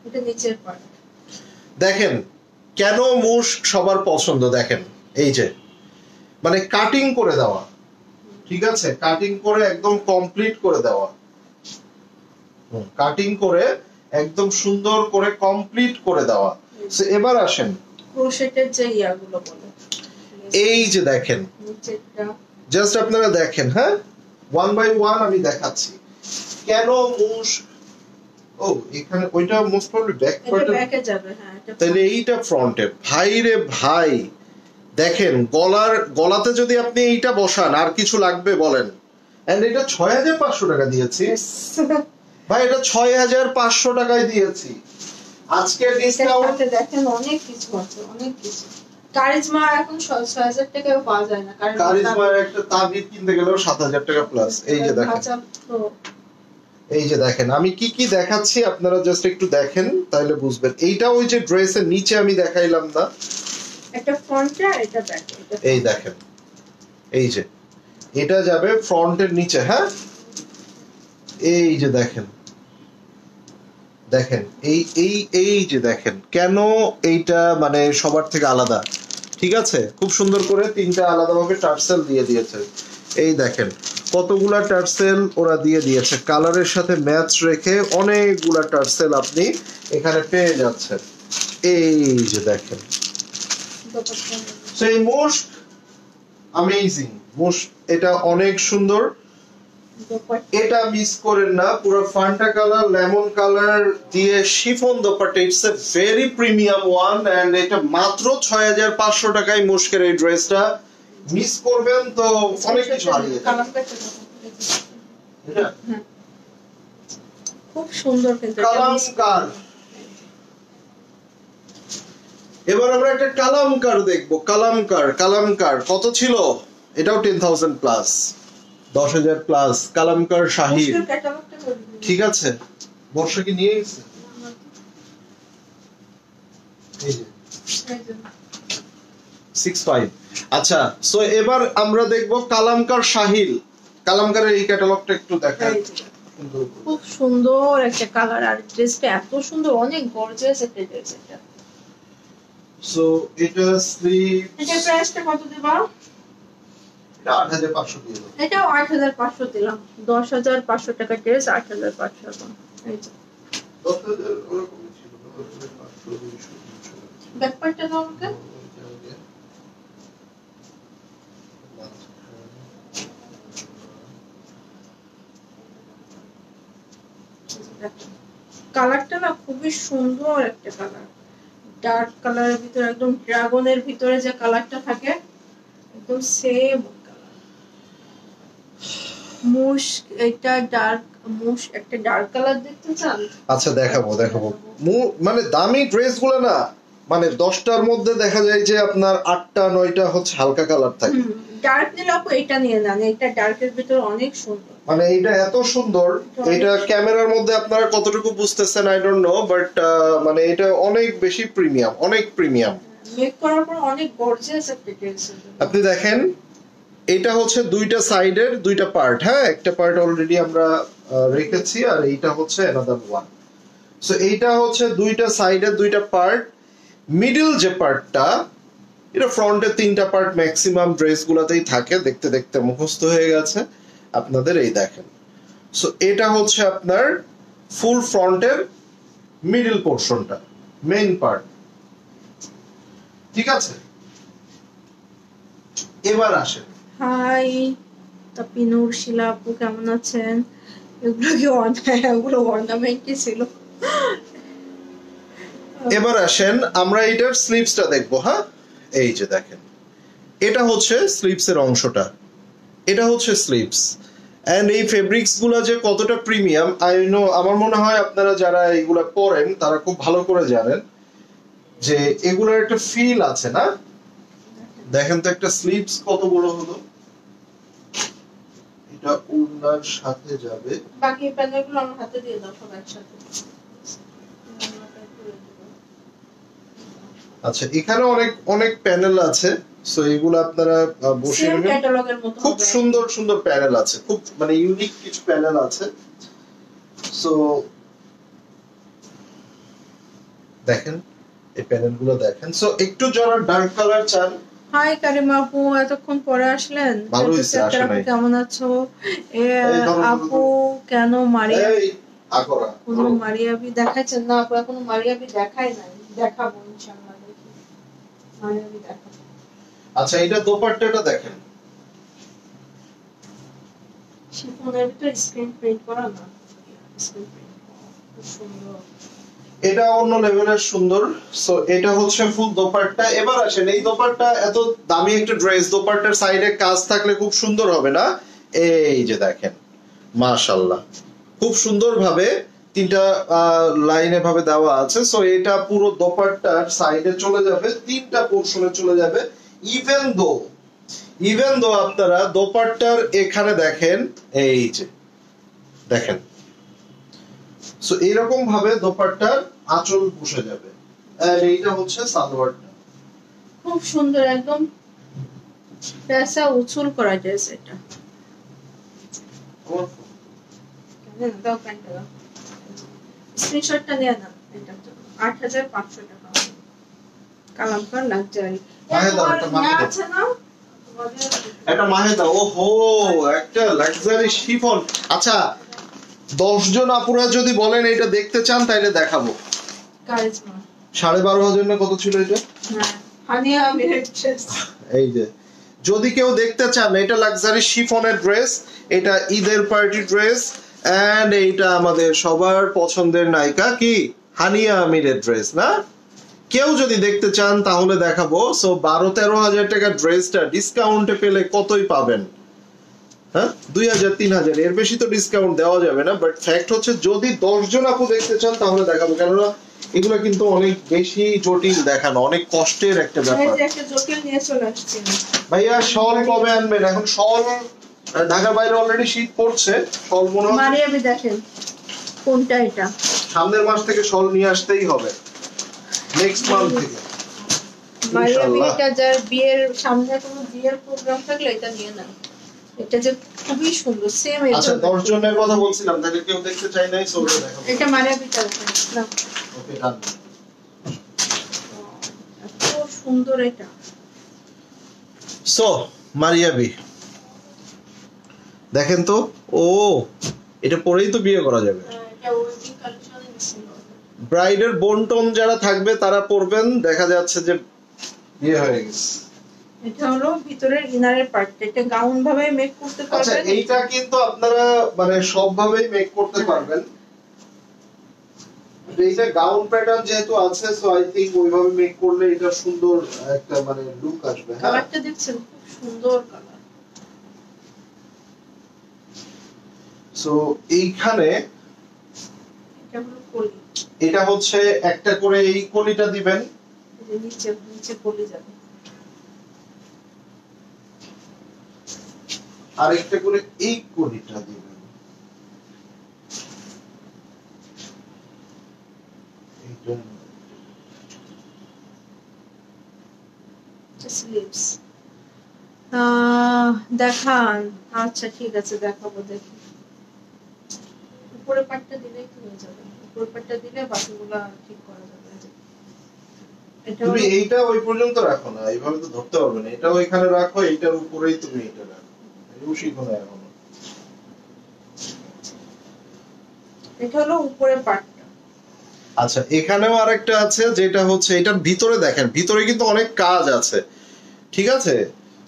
এটা নিচের পার্ট দেখেন কেন মুশক সবার পছন্দ। দেখেন এই যে মানে কাটিং করে দেওয়া, ঠিক আছে, কাটিং করে একদম কমপ্লিট করে দেওয়া, কাটিং করে একদম সুন্দর করে কমপ্লিট করে দেওয়া। এবার আসেন ক্রোশেটের যে ইয়াগুলো বলে, এই যে দেখেন নিচেরটা জাস্ট আপনারা দেখেন। হ্যাঁ ওয়ান বাই ওয়ান আমি দেখাচ্ছি কেন মুশক। ও এখানে ওইটা মোস্ট প্রবাবলি ব্যাক পার্টে, এটা ব্যাকে যাবে। হ্যাঁ এটা তাহলে এইটা ফ্রন্টে। ভাই রে ভাই দেখেন গলাতে যদি আপনি এইটা বসান আর কিছু লাগবে বলেন? এন্ড এটা 6,500 টাকা দিয়েছি ভাই, এটা 6,500 টাকায় দিয়েছি। আজকে ডিসকাউন্ট দেখেন অনেক কিছু আছে, অনেক কিছু। কারিজমা এখন 6,000 টাকায় পাওয়া যায় না, কারণ কারিজমার একটা তাবিজ কিনতে গেলেও 7,000 টাকা প্লাস। এই যে দেখেন, এই যে দেখেন আমি কি কি দেখাচ্ছি, আপনারা জাস্ট একটু দেখেন তাহলে বুঝবেন। এইটা ওই যে ড্রেসের নিচে আমি দেখাইলাম না, একটা ফ্রন্টে আর এটা ব্যাকে। এই দেখেন এই যে এটা যাবে ফ্রন্টের নিচে। হ্যাঁ এই যে দেখেন, দেখেন এই এই এই যে দেখেন কেন এইটা মানে সবার থেকে আলাদা। ঠিক আছে, খুব সুন্দর করে তিনটা আলাদাভাবে টার্সেল দিয়ে দিয়েছে। এই দেখেন কতগুলা টার্সেল ওরা দিয়ে দিয়েছে, কালারের সাথে ম্যাচ রেখে অনেকগুলা টার্সেল আপনি এখানে পেয়ে যাচ্ছেন। এই যে দেখেন, সেই মোস্ট অ্যামেজিং, মোস্ট, এটা অনেক সুন্দর। এটা মিস করেন না, পুরো ফান্টা কালার, লেমন কালার দিয়ে chiffon dupatta, it's a very premium one, and এটা মাত্র 6500 টাকায় মুশকের এই ড্রেসটা মিস করবেন তো অনেক কিছু হারিয়ে যাবে। এটা খুব সুন্দর কিন্তু কালামকার। এবার আমরা একটা কালামকার দেখবো। কালামকার, কালামকার কত ছিল? এটাও 10,000 প্লাস, 10,000 প্লাস। কালামকার শাহির, ঠিক আছে। বর্ষা কি নিয়ে গেছে? এই যে 65। আচ্ছা, সো এবার আমরা দেখবো কালামকার শাহিল। কালামকারের এই ক্যাটালগটা একটু দেখান। খুব সুন্দর একটা কালার, আর ড্রেসটা এত সুন্দর, অনেক গর্জিয়াস একটা ড্রেস এটা। সো এটা স্লিভ, এটা প্রাইসটা কত দিবা? এটা 8500 দিয়ে দাও। এটাও 8500 দিলাম। 10500 টাকা ড্রেস, 8500 টাকা। এই যে 10000 ওরকম ছিল, 500 200। ব্যাকপার্টটা দাও আমাকে। কালারটা না খুবই সুন্দর একটা কালার, ডার্ক কালারের ভিতরে, একদম ড্রাগনের ভিতরে যে কালারটা থাকে একদম সেম কালার। মুশ, এটা ডার্ক মুশ, একটা ডার্ক কালার দেখতে চান? আচ্ছা দেখাবো। মানে দামি ড্রেসগুলো না, মানে 10টার মধ্যে দেখা যায় যে আপনার 8টা 9টা হচ্ছে হালকা কালার থাকে। ডার্ক নিলে আপু এটা নিয়ে নেন, এটা ডার্কের ভিতরে অনেক সুন্দর। মানে এটা এত সুন্দর, এটা ক্যামেরার মধ্যে আপনারা কতটুকু বুঝতেছেন আই ডোন্ট নো, বাট মানে এটা অনেক বেশি প্রিমিয়াম, অনেক প্রিমিয়াম। মেক করার পর অনেক গর্জিয়াস একটা ড্রেস। আপনি দেখেন এটা হচ্ছে দুইটা সাইডের দুইটা পার্ট, হ্যাঁ, একটা পার্ট অলরেডি আমরা রেখেছি, আর এইটা হচ্ছে অ্যানাদার ওয়ান। সো এইটা হচ্ছে দুইটা সাইডের দুইটা পার্ট। মিডল যে পার্টটা, এটা ফ্রন্টের 3টা পার্ট ম্যাক্সিমাম ড্রেসগুলোতেই থাকে, দেখতে দেখতে মুখস্থ হয়ে গেছে আপনাদের। এই দেখেন, সো এটা হচ্ছে আপনার ফুল ফ্রন্টের মিডল পোরশনটা, মেইন পার্ট, ঠিক আছে। এবার আসেন, হাই তাপিনুর, শিলা আপু কেমন আছেন? এগুলো কি এগুলো অর্নামেন্টই ছিল। এবার আসেন আমরা এটার স্লিভসটা দেখবো। হ্যাঁ, এই যে দেখেন, এটা হচ্ছে স্লিভসের অংশটা, এটা হচ্ছে স্লিভস। এন্ড এই ফেব্রিক্স গুলা যে কতটা প্রিমিয়াম, আই নো, আমার মনে হয় আপনারা যারা এগুলা পরেন তারা খুব ভালো করে জানেন যে এগুলার একটা ফিল আছে না। দেখেন তো একটা স্লিভস কত বড় হলো, এটা ওড়নার সাথে যাবে। বাকি প্যানেলগুলো আমার হাতে দিয়ে দাও সব একসাথে। আচ্ছা, এখানে অনেক অনেক প্যানেল আছে, সো এগুলো আপনারা বসে নেবেন। ক্যাটালগের মতো খুব সুন্দর সুন্দর প্যানেল আছে, খুব মানে ইউনিক কিছু প্যানেল আছে। সো দেখেন এই প্যানেলগুলো দেখেন। সো একটু যারা ডার্ক কালার চান। হাই কারিমা আপু, এতক্ষণ পরে আসলেন। ভালো হইছে, আসে নাই। কেমন আছো? আপু কেন মারিয়া, এই আগরা কোনো মারিয়াবি দেখাচ্ছেন না আপু? এখনো মারিয়াবি দেখাই নাই, দেখাবো ইনশাআল্লাহ। দেখি মারিয়াবি দেখাবো। আচ্ছা, এটা দোপাট্টাটা দেখেন, শিফনের ভিতরে স্ক্রিন প্রিন্ট করা না, স্ক্রিন প্রিন্ট খুব সুন্দর। এটা অন্য লেভেলের সুন্দর। সো এটা হচ্ছে ফুল দোপাট্টা। এবার আসেন, এই দোপাট্টা এত দামি একটা ড্রেস, দোপাট্টার সাইডে কাজ থাকলে খুব সুন্দর হবে না? এই যে দেখেন, মাশাআল্লাহ, খুব সুন্দর ভাবে 3টা লাইনে ভাবে দেওয়া আছে। সো এটা পুরো দোপাট্টার সাইডে চলে যাবে, 3টা পোরশনে চলে যাবে। ইভেন দো আপনারা দোপাট্টার এখানে দেখেন, এই যে দেখেন, সো এরকম ভাবে দোপাট্টার আঁচল বসে যাবে। আর এইটা হচ্ছে সালোয়ারটা, খুব সুন্দর, একদম পেশা উছুল করা ড্রেস এটা। দাও প্যান্টটা দাও, স্ক্রিনশটটা নিয়ে নাও। এটার জন্য 8500 টাকা কালামকার লাক্সারি। আছে না একটা মাহেদা, ওহো একটা লাক্সারি শিফন। আচ্ছা 10 জন আপুরা যদি বলেন এটা দেখতে চান তাইলে দেখাবো। কারিজমা 12,500 না কত ছিল এটা? হ্যাঁ হানিয়া মিরর ড্রেস। এই যে যদি কেউ দেখতে চান, এটা লাক্সারি শিফনের ড্রেস, এটা ঈদের পার্টি ড্রেস, এন্ড এইটা আমাদের সবার পছন্দের নায়িকা কি হানিয়া আমিরের ড্রেস না? কেউ যদি দেখতে চান তাহলে দেখাবো। সো 12-13 হাজার টাকা ড্রেসটা ডিসকাউন্টে পেলে কতই পাবেন? হ্যাঁ 2,000-3,000, এর বেশি তো ডিসকাউন্ট দেওয়া যাবে না। বাট ফ্যাক্ট হচ্ছে যদি 10 জন আপু দেখতে চান তাহলে দেখাবো, কেননা এগুলো কিন্তু অনেক বেশি জটিল দেখানো, অনেক কষ্টের একটা ব্যাপার। একটা জটিল নিয়ে চলে আসছে ভাইয়া শল কবে আনবেন? এখন শল ঢাকার বাইরে অলরেডি শীত পড়ছে, শল মনে হয় মারিয়াবি দেখেন কোনটা এটা, সামনের মাস থেকে শল নিয়ে আসতেই হবে, নেক্সট মান্থ থেকে মারিয়াবি। এটা যার বিয়ের সামনে কোনো বিয়ের প্রোগ্রাম থাকলে এটা নিয়ে নেন, এটা যে খুবই সুন্দর সেম। আচ্ছা 10 জনের কথা বলছিলাম, তাহলে কেউ দেখতে চাই নাই, সো ওটা দেখাবো। এটা মারিয়াবিটা দেখেন না, ওকে ডান। এত সুন্দর এটা। সো মারিয়াবি দেখেন তো, ও এটা পরেই তো বিয়ে করা যাবে। এটা ওয়েডিং কালেকশনে ছিল। ব্রাইডের বোনটন যারা থাকবে তারা পরবেন, দেখা যাচ্ছে যে বিয়ে হয়ে গেছে। এটা হলো ভিতরের ইনারের পার্ট, এটা গাউন ভাবে মেক করতে আচ্ছা পারবেন। এইটা কিন্তু আপনারা মানে সব ভাবেই মেক করতে পারবেন। এইটা গাউন প্যাটার্ন যেহেতু আছে, সো আই থিং ওইভাবে মেক করলে এটা সুন্দর একটা মানে লুক আসবে। হ্যাঁ কালারটা দেখছেন খুব সুন্দর কালার। সো এইখানে এটা হলো কলি, এটা হচ্ছে একটা করে এই কলিটা দিবেন, এই নিচে নিচে কলি যাবে, আর একটা করে এই কলিটা দিবেন। এইটা স্লিভস দেখান। আচ্ছা ঠিক আছে দেখাবো, দেখি উপরে পাটটা দিলে কি হয়ে যাবে, উপরে পাটটা দিলে বাকিগুলো ঠিক করা যাবে। এটা তুমি এইটা ওই পর্যন্ত রাখো না, এইভাবে তো ধরতে পারবে না, এটা ওইখানে রাখো, এইটার উপরেই তুমি এটা রাখো, এও শিখো না এখনো। এটা হলো উপরে পাটটা। আচ্ছা এখানেও আরেকটা আছে যেটা হচ্ছে এটার ভিতরে দেখেন, ভিতরে কিন্তু অনেক কাজ আছে, ঠিক আছে?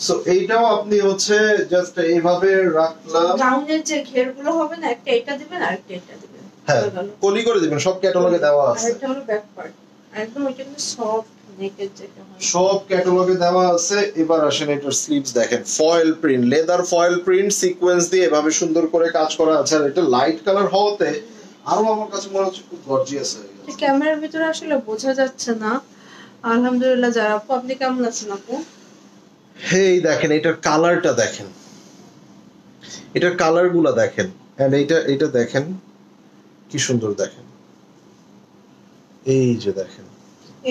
সো এইটাও আপনি হচ্ছে জাস্ট এইভাবে রাখলাম। গাউনের যে ঘেরগুলো হবে না, একটা এটা দিবেন আর একটা এটা দিবেন, হ্যাঁ কলি করে দিবেন, সব ক্যাটালগে দেওয়া আর আছে। এটা হলো ব্যাক পার্ট, একদম এটা কিন্তু সফট নেকের যেটা হয় সব ক্যাটালগে দেওয়া আছে। এবার আসেন এটার স্লিভস দেখেন, foil print, leather foil print sequence দিয়ে এভাবে সুন্দর করে কাজ করা আছে। আর এটা লাইট কালার হওয়াতে আরো আমার কাছে মনে হচ্ছে খুব গর্জিয়াস হয়ে গেছে। ক্যামেরার ভিতরে আসলে বোঝা যাচ্ছে না। আলহামদুলিল্লাহ। যারা আপু আপনি কেমন আছেন আপু? হেই দেখেন এটার কালারটা দেখেন, এটার কালার গুলা দেখেন, এন্ড এইটা দেখেন কি সুন্দর দেখেন, এই যে দেখেন।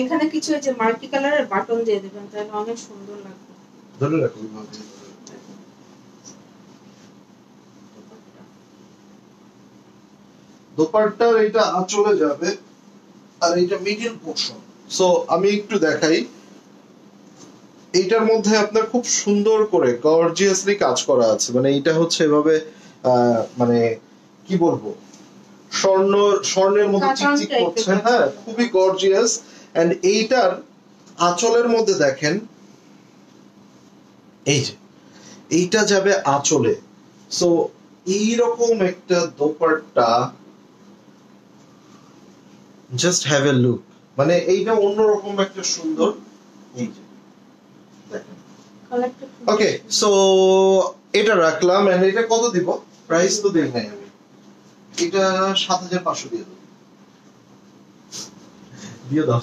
এখানে কিছু এই যে মাল্টি কালারের বাটন দিয়ে দিবেন, তাহলে অনেক সুন্দর লাগবে। ধরে রাখো এইভাবে। দোপাট্টার এটা আঁচলে যাবে, আর এটা মিডল পোরশন। সো আমি একটু দেখাই, এইটার মধ্যে আপনার খুব সুন্দর করে গর্জিয়াসলি কাজ করা আছে, মানে এটা হচ্ছে এভাবে মানে কি বলবো, স্বর্ণের মতো চিকচিক করছে। হ্যাঁ খুবই গর্জিয়াস। এন্ড এইটার আঁচলের মধ্যে দেখেন, এই যে এইটা যাবে আঁচলে। সো এইরকম একটা dupatta, just have a look, মানে এইটা অন্যরকম একটা সুন্দর। এই যে দেখেন, ওকে সো এটা রাখলাম। এন্ড এটা কত দিব? প্রাইস তো দেই নাই আমি, এটা 7,500 দিয়ে দাও, দিয়ে দাও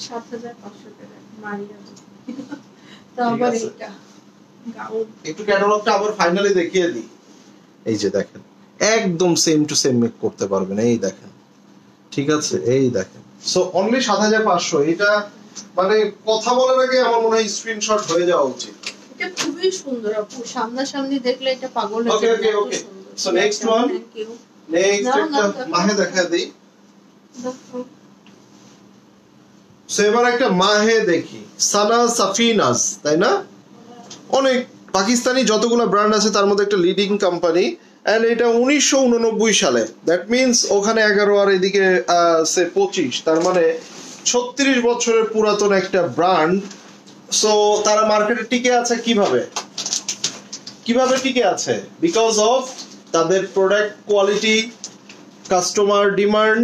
7,500 টাকা মারিয়া। তো আবার এটা গাউন, একটু ক্যাটালগটা আবার ফাইনালি দেখিয়ে দিই। এই যে দেখেন একদম সেম টু সেম মেক করতে পারবেন, এই দেখেন, ঠিক আছে? এই দেখেন, সো অনলি 7,500। এটা মানে কথা বলার আগে আমার মনে হয় স্ক্রিনশট হয়ে যাওয়া উচিত। এটা খুবই সুন্দর আপু, সামনাসামনি দেখলে এটা পাগল হয়ে ওকে যাবে। Okay okay so next one, next একটা মাহে দেখা দেই। সো এবার একটা মাহে দেখি, সানা সাফিনাজ, তাই না? অনেক পাকিস্তানি যতগুলো ব্র্যান্ড আছে তার মধ্যে একটা লিডিং কোম্পানি, এন্ড এটা 1989 সালে, দ্যাট মিনস ওখানে 11 আর এদিকে 25, তার মানে 36 বছরের পুরাতন একটা ব্র্যান্ড। সো তারা মার্কেটে টিকে আছে কিভাবে টিকে আছে? বিকজ অফ তাদের প্রোডাক্ট কোয়ালিটি, কাস্টমার ডিমান্ড,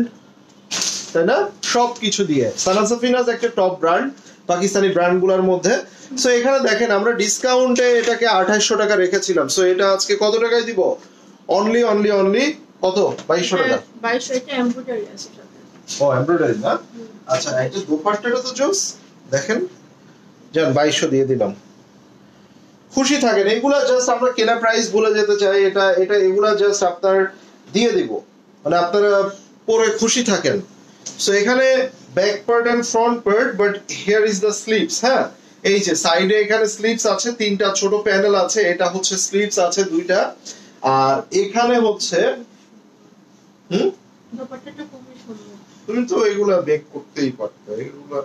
তাই না, সব কিছু দিয়ে। সানাসা ফিনাস একটা টপ ব্র্যান্ড পাকিস্তানি ব্র্যান্ডগুলোর মধ্যে। সো এখানে দেখেন আমরা ডিসকাউন্টে এটাকে 2800 টাকা রেখেছিলাম। সো এটা আজকে কত টাকায় দিব? অনলি কত? 2200 টাকা। 2200 এটা এমব্রয়ডারি আছে সাথে। ও এমব্রয়ডারি না? আচ্ছা, এটা দোপাট্টাটা তো জোস, দেখেন জান 2200 দিয়ে দিলাম। খুশি থাকেন, এগুলা জাস্ট আমরা কেনা প্রাইস বলে যেতে চাই, এটা এগুলা জাস্ট আপনার দিয়ে দিব, মানে আপনারা পরে খুশি থাকেন। সো এখানে back part and front part, but here is the sleeves. হ্যাঁ, এই যে সাইডে এখানে স্লিভস আছে, 3টা ছোট প্যানেল আছে, এটা হচ্ছে স্লিভস আছে 2টা, আর এখানে হচ্ছে দোপাট্টাটা খুবই সুন্দর। তুমি তো এগুলা বেক করতেই পারতে, এগুলা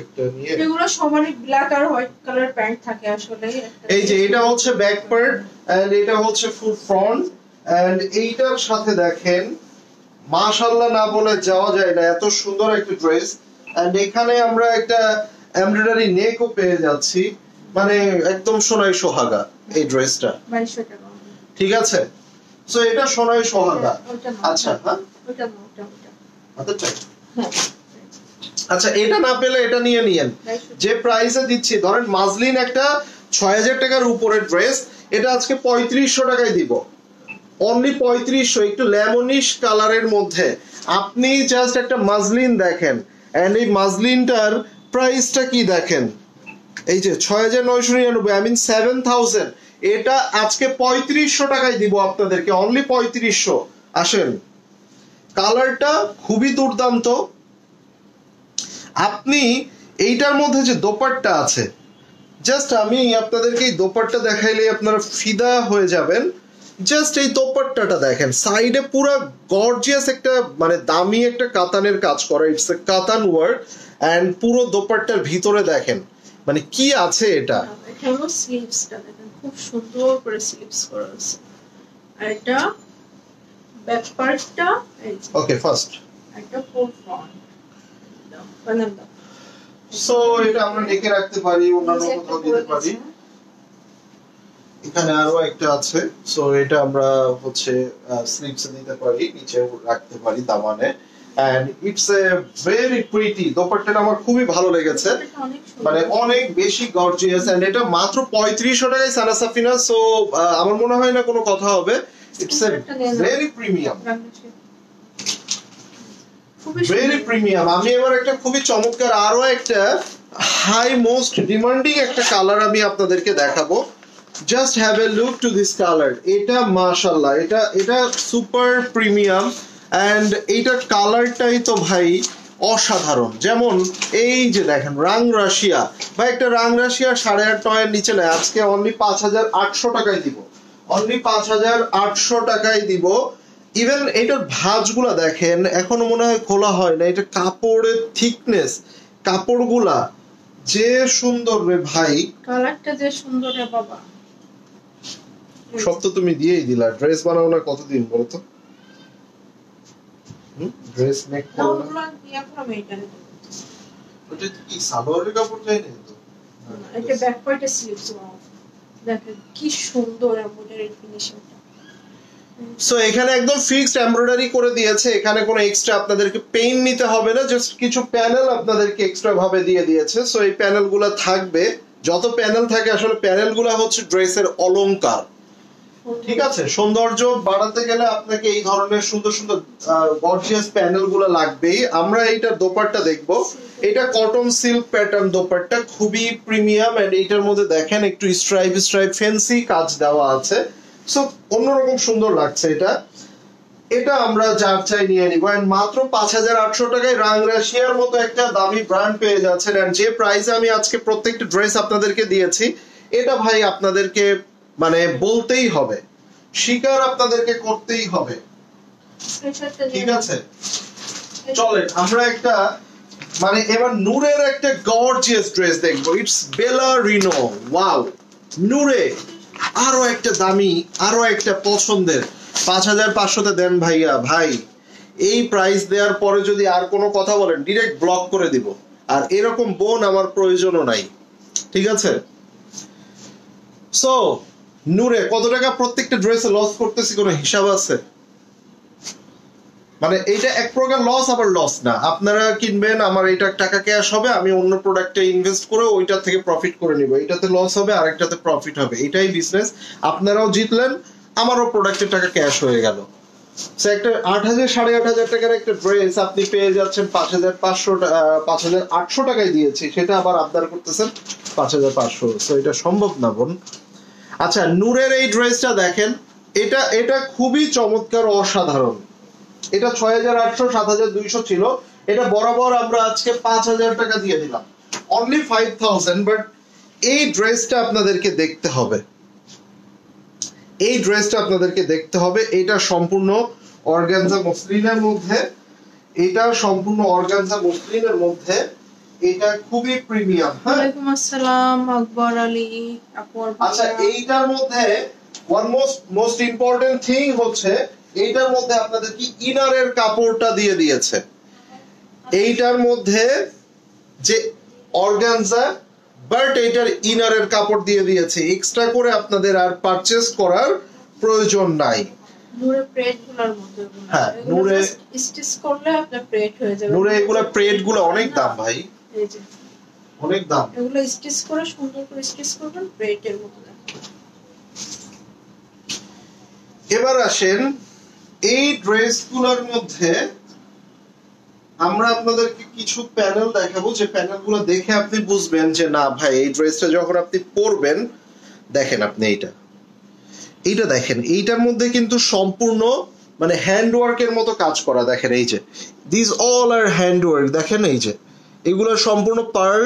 একটা নিয়ে। এগুলো সমানই ব্ল্যাক আর হোয়াইট কালার প্যান্ট থাকে আসলে। এই যে এটা হচ্ছে ব্যাক পার্ট এন্ড এটা হচ্ছে ফুল ফ্রন্ট, এন্ড এইটার সাথে দেখেন মাশাআল্লাহ না বলে যাওয়া যায় না, এত সুন্দর একটা ড্রেস। এন্ড এখানে আমরা একটা এমব্রয়ডারি নেকও পেয়ে যাচ্ছি, মানে একদম সোনাই সোহাগা এই ড্রেসটা। 2200 টাকা। ঠিক আছে, সো এটা সোনাই সোহাগা। আচ্ছা, হ্যাঁ ওটা হ্যাঁ, আচ্ছা, এটা না পেলে এটা নিয়ে নিয়েন। যে প্রাইসে দিচ্ছি, ধরেন মাজলিন একটা 6000 টাকার উপরের ড্রেস, এটা আজকে 3500 টাকায় দিব, অনলি 3500। একটু লেমনিশ কালারের মধ্যে আপনি জাস্ট একটা মাজলিন দেখেন, এন্ড এই মাজলিনটার প্রাইসটা কি দেখেন, এই যে 6999, আই মিন 7000, এটা আজকে 3500 টাকায় দিব আপনাদেরকে, অনলি 3500। আসেন, কালারটা খুবই দুর্দান্ত। আপনি এইটার মধ্যে যে দোপাট্টা আছে, জাস্ট আমি আপনাদেরকে এই দোপাট্টা দেখাইলে আপনারা ফিদা হয়ে যাবেন। জাস্ট এই দোপাট্টাটা দেখেন, সাইডে পুরো গর্জিয়াস একটা, মানে দামি একটা কাতানের কাজ করা, ইটস এ কাতান ওয়ার্ক, এন্ড পুরো দোপাট্টার ভিতরে দেখেন মানে কি আছে এটা। এখানেও স্লিভসটা দেখেন, খুব সুন্দর করে স্লিভস করা আছে। আর এটা ব্যাক পার্টটা, ওকে, ফার্স্ট এটা ফুল ফ্রন্ট বানান দাও। সো এটা আমরা ডেকে রাখতে পারি, অন্যান্য কোথাও দিতে পারি। এখানে আরো একটা আছে, সো এটা আমরা হচ্ছে স্লিভসে দিতে পারি, নিচে রাখতে পারি দামানে, and it's a very pretty. দোপাট্টাটা আমার খুবই ভালো লেগেছে, মানে অনেক বেশি গর্জিয়াস, এন্ড এটা মাত্র 3500 টাকায় সানাসা ফিনাস। সো আমার মনে হয় না কোনো কথা হবে, it's a very premium, very premium. আমি এবার একটা খুবই চমৎকার আরো একটা হাই মোস্ট ডিমান্ডিং একটা কালার আমি আপনাদেরকে দেখাবো। Just have a look to this colour. এটা মাশাআল্লাহ, এটা সুপার প্রিমিয়াম, এন্ড এইটার কালারটাই তো ভাই অসাধারণ। যেমন এই যে দেখেন রাং রাশিয়া, বা একটা রাং রাশিয়া 8,500 এর নিচে নেয়, আজকে অনলি 5800 টাকায় দিব, অনলি 5800 টাকায় দিব। ইভেন এটার ভাঁজগুলা দেখেন, এখনো মনে হয় খোলা হয় না। এটা কাপড়ের থিকনেস, কাপড়গুলা যে সুন্দর রে ভাই, কালারটা যে সুন্দর রে বাবা। সব তো তুমি দিয়েই দিলা। ড্রেস বানাও না কতদিন বলো তো? ড্রেস মেক করো না, ওটা কি সালোয়ারের কাপড় চাই না তো? এটা ব্যাক পার্টে স্লিভস, দেখেন কি সুন্দর এমব্রয়ডারি ফিনিশিংটা। সো এখানে একদম ফিক্সড এমব্রয়ডারি করে দিয়েছে, এখানে কোনো এক্সট্রা আপনাদেরকে পেইন নিতে হবে না, জাস্ট কিছু প্যানেল আপনাদেরকে এক্সট্রা ভাবে দিয়ে দিয়েছে। সো এই প্যানেলগুলো থাকবে, যত প্যানেল থাকে আসলে প্যানেলগুলো হচ্ছে ড্রেসের অলংকার। ঠিক আছে, সৌন্দর্য বাড়াতে গেলে আপনাকে এই ধরনের সুন্দর সুন্দর গর্জিয়াস প্যানেলগুলো লাগবেই। আমরা এইটার দোপাট্টা দেখবো, এটা কটন সিল্ক প্যাটার্ন দোপাট্টা, খুবই প্রিমিয়াম, এন্ড এইটার মধ্যে দেখেন একটু স্ট্রাইপ ফ্যান্সি কাজ দেওয়া আছে। সো অন্যরকম সুন্দর লাগছে এটা। এটা আমরা যার চাই নিয়ে নিব, এন্ড মাত্র 5800 টাকায় রাং রাশিয়ার মতো একটা দামি ব্র্যান্ড পেয়ে যাচ্ছেন। এন্ড যে প্রাইসে আমি আজকে প্রত্যেকটা ড্রেস আপনাদেরকে দিয়েছি, এটা ভাই আপনাদেরকে মানে বলতেই হবে, স্বীকার আপনাদেরকে করতেই হবে। ঠিক আছে, চলেন আমরা একটা মানে এবার নূরের একটা গর্জিয়াস ড্রেস দেখবো। It's Bella Rino. ওয়াও, নূরে আরো একটা দামি, আরো একটা পছন্দের 5500-তে দেন ভাইয়া। ভাই এই প্রাইস দেওয়ার পরে যদি আর কোনো কথা বলেন ডিরেক্ট ব্লক করে দিব। আর এরকম বোন আমার প্রয়োজনও নাই, ঠিক আছে? সো নূরে কত টাকা প্রত্যেকটা ড্রেসে লস করতেছি কোনো হিসাব আছে? মানে এইটা এক প্রকার লস, আবার লস না। আপনারা কিনবেন, আমার এটা টাকা ক্যাশ হবে, আমি অন্য প্রোডাক্টে ইনভেস্ট করে ওইটা থেকে প্রফিট করে নিব। এটাতে লস হবে, আরেকটাতে প্রফিট হবে, এটাই বিজনেস। আপনারাও জিতলেন, আমারও প্রোডাক্টের টাকা ক্যাশ হয়ে গেল। একটা 8,000 8,500 টাকার একটা ড্রেস আপনি পেয়ে যাচ্ছেন 5,800 টাকায় দিয়েছি, সেটা আবার আবদার করতেছেন 5,500। সো এটা সম্ভব না বোন। আচ্ছা নূরের এই ড্রেসটা দেখেন, এটা খুবই চমৎকার, অসাধারণ। এটা 6,800 7,200 ছিল, এটা বরাবর আমরা আজকে 5,000 টাকা দিয়ে দিলাম, অনলি 5,000। বাট এই ড্রেসটা আপনাদেরকে দেখতে হবে, এই ড্রেসটা আপনাদেরকে দেখতে হবে। এটা সম্পূর্ণ অর্গানজা মসলিনের মধ্যে, এটা সম্পূর্ণ অর্গানজা মসলিনের মধ্যে, এটা খুবই প্রিমিয়াম। হ্যাঁ, ওয়ালাইকুম আসসালাম আকবর আলী আপু। আচ্ছা এইটার মধ্যে ওয়ান মোস্ট ইম্পর্টেন্ট থিং হচ্ছে এইটার মধ্যে আপনাদের কি ইনারের কাপড়টা দিয়ে দিয়েছে। এইটার মধ্যে যে অর্গানজা, বাট এটার ইনারের কাপড় দিয়ে দিয়েছে, এক্সট্রা করে আপনাদের আর পারচেজ করার প্রয়োজন নাই। নূরে প্রেটগুলোর মধ্যে, হ্যাঁ নূরে স্টিচ করলে আপনার প্রেট হয়ে যাবে। নূরে এগুলা প্রেটগুলো অনেক দাম ভাই, এই যে অনেক দাম। এগুলো স্টিচ করে সুন্দর করে স্টিচ করবেন, প্রেটের মতো দেখতে। এবার আসেন এই ড্রেসগুলোর মধ্যে আমরা আপনাদেরকে কিছু প্যানেল দেখাবো, যে প্যানেলগুলো দেখে আপনি বুঝবেন যে না ভাই এই ড্রেসটা যখন আপনি পরবেন। দেখেন আপনি এইটা দেখেন, এইটার মধ্যে কিন্তু সম্পূর্ণ মানে হ্যান্ড ওয়ার্কের মতো কাজ করা। দেখেন এই যে this all are hand work, দেখেন এই যে এগুলো সম্পূর্ণ পার্ল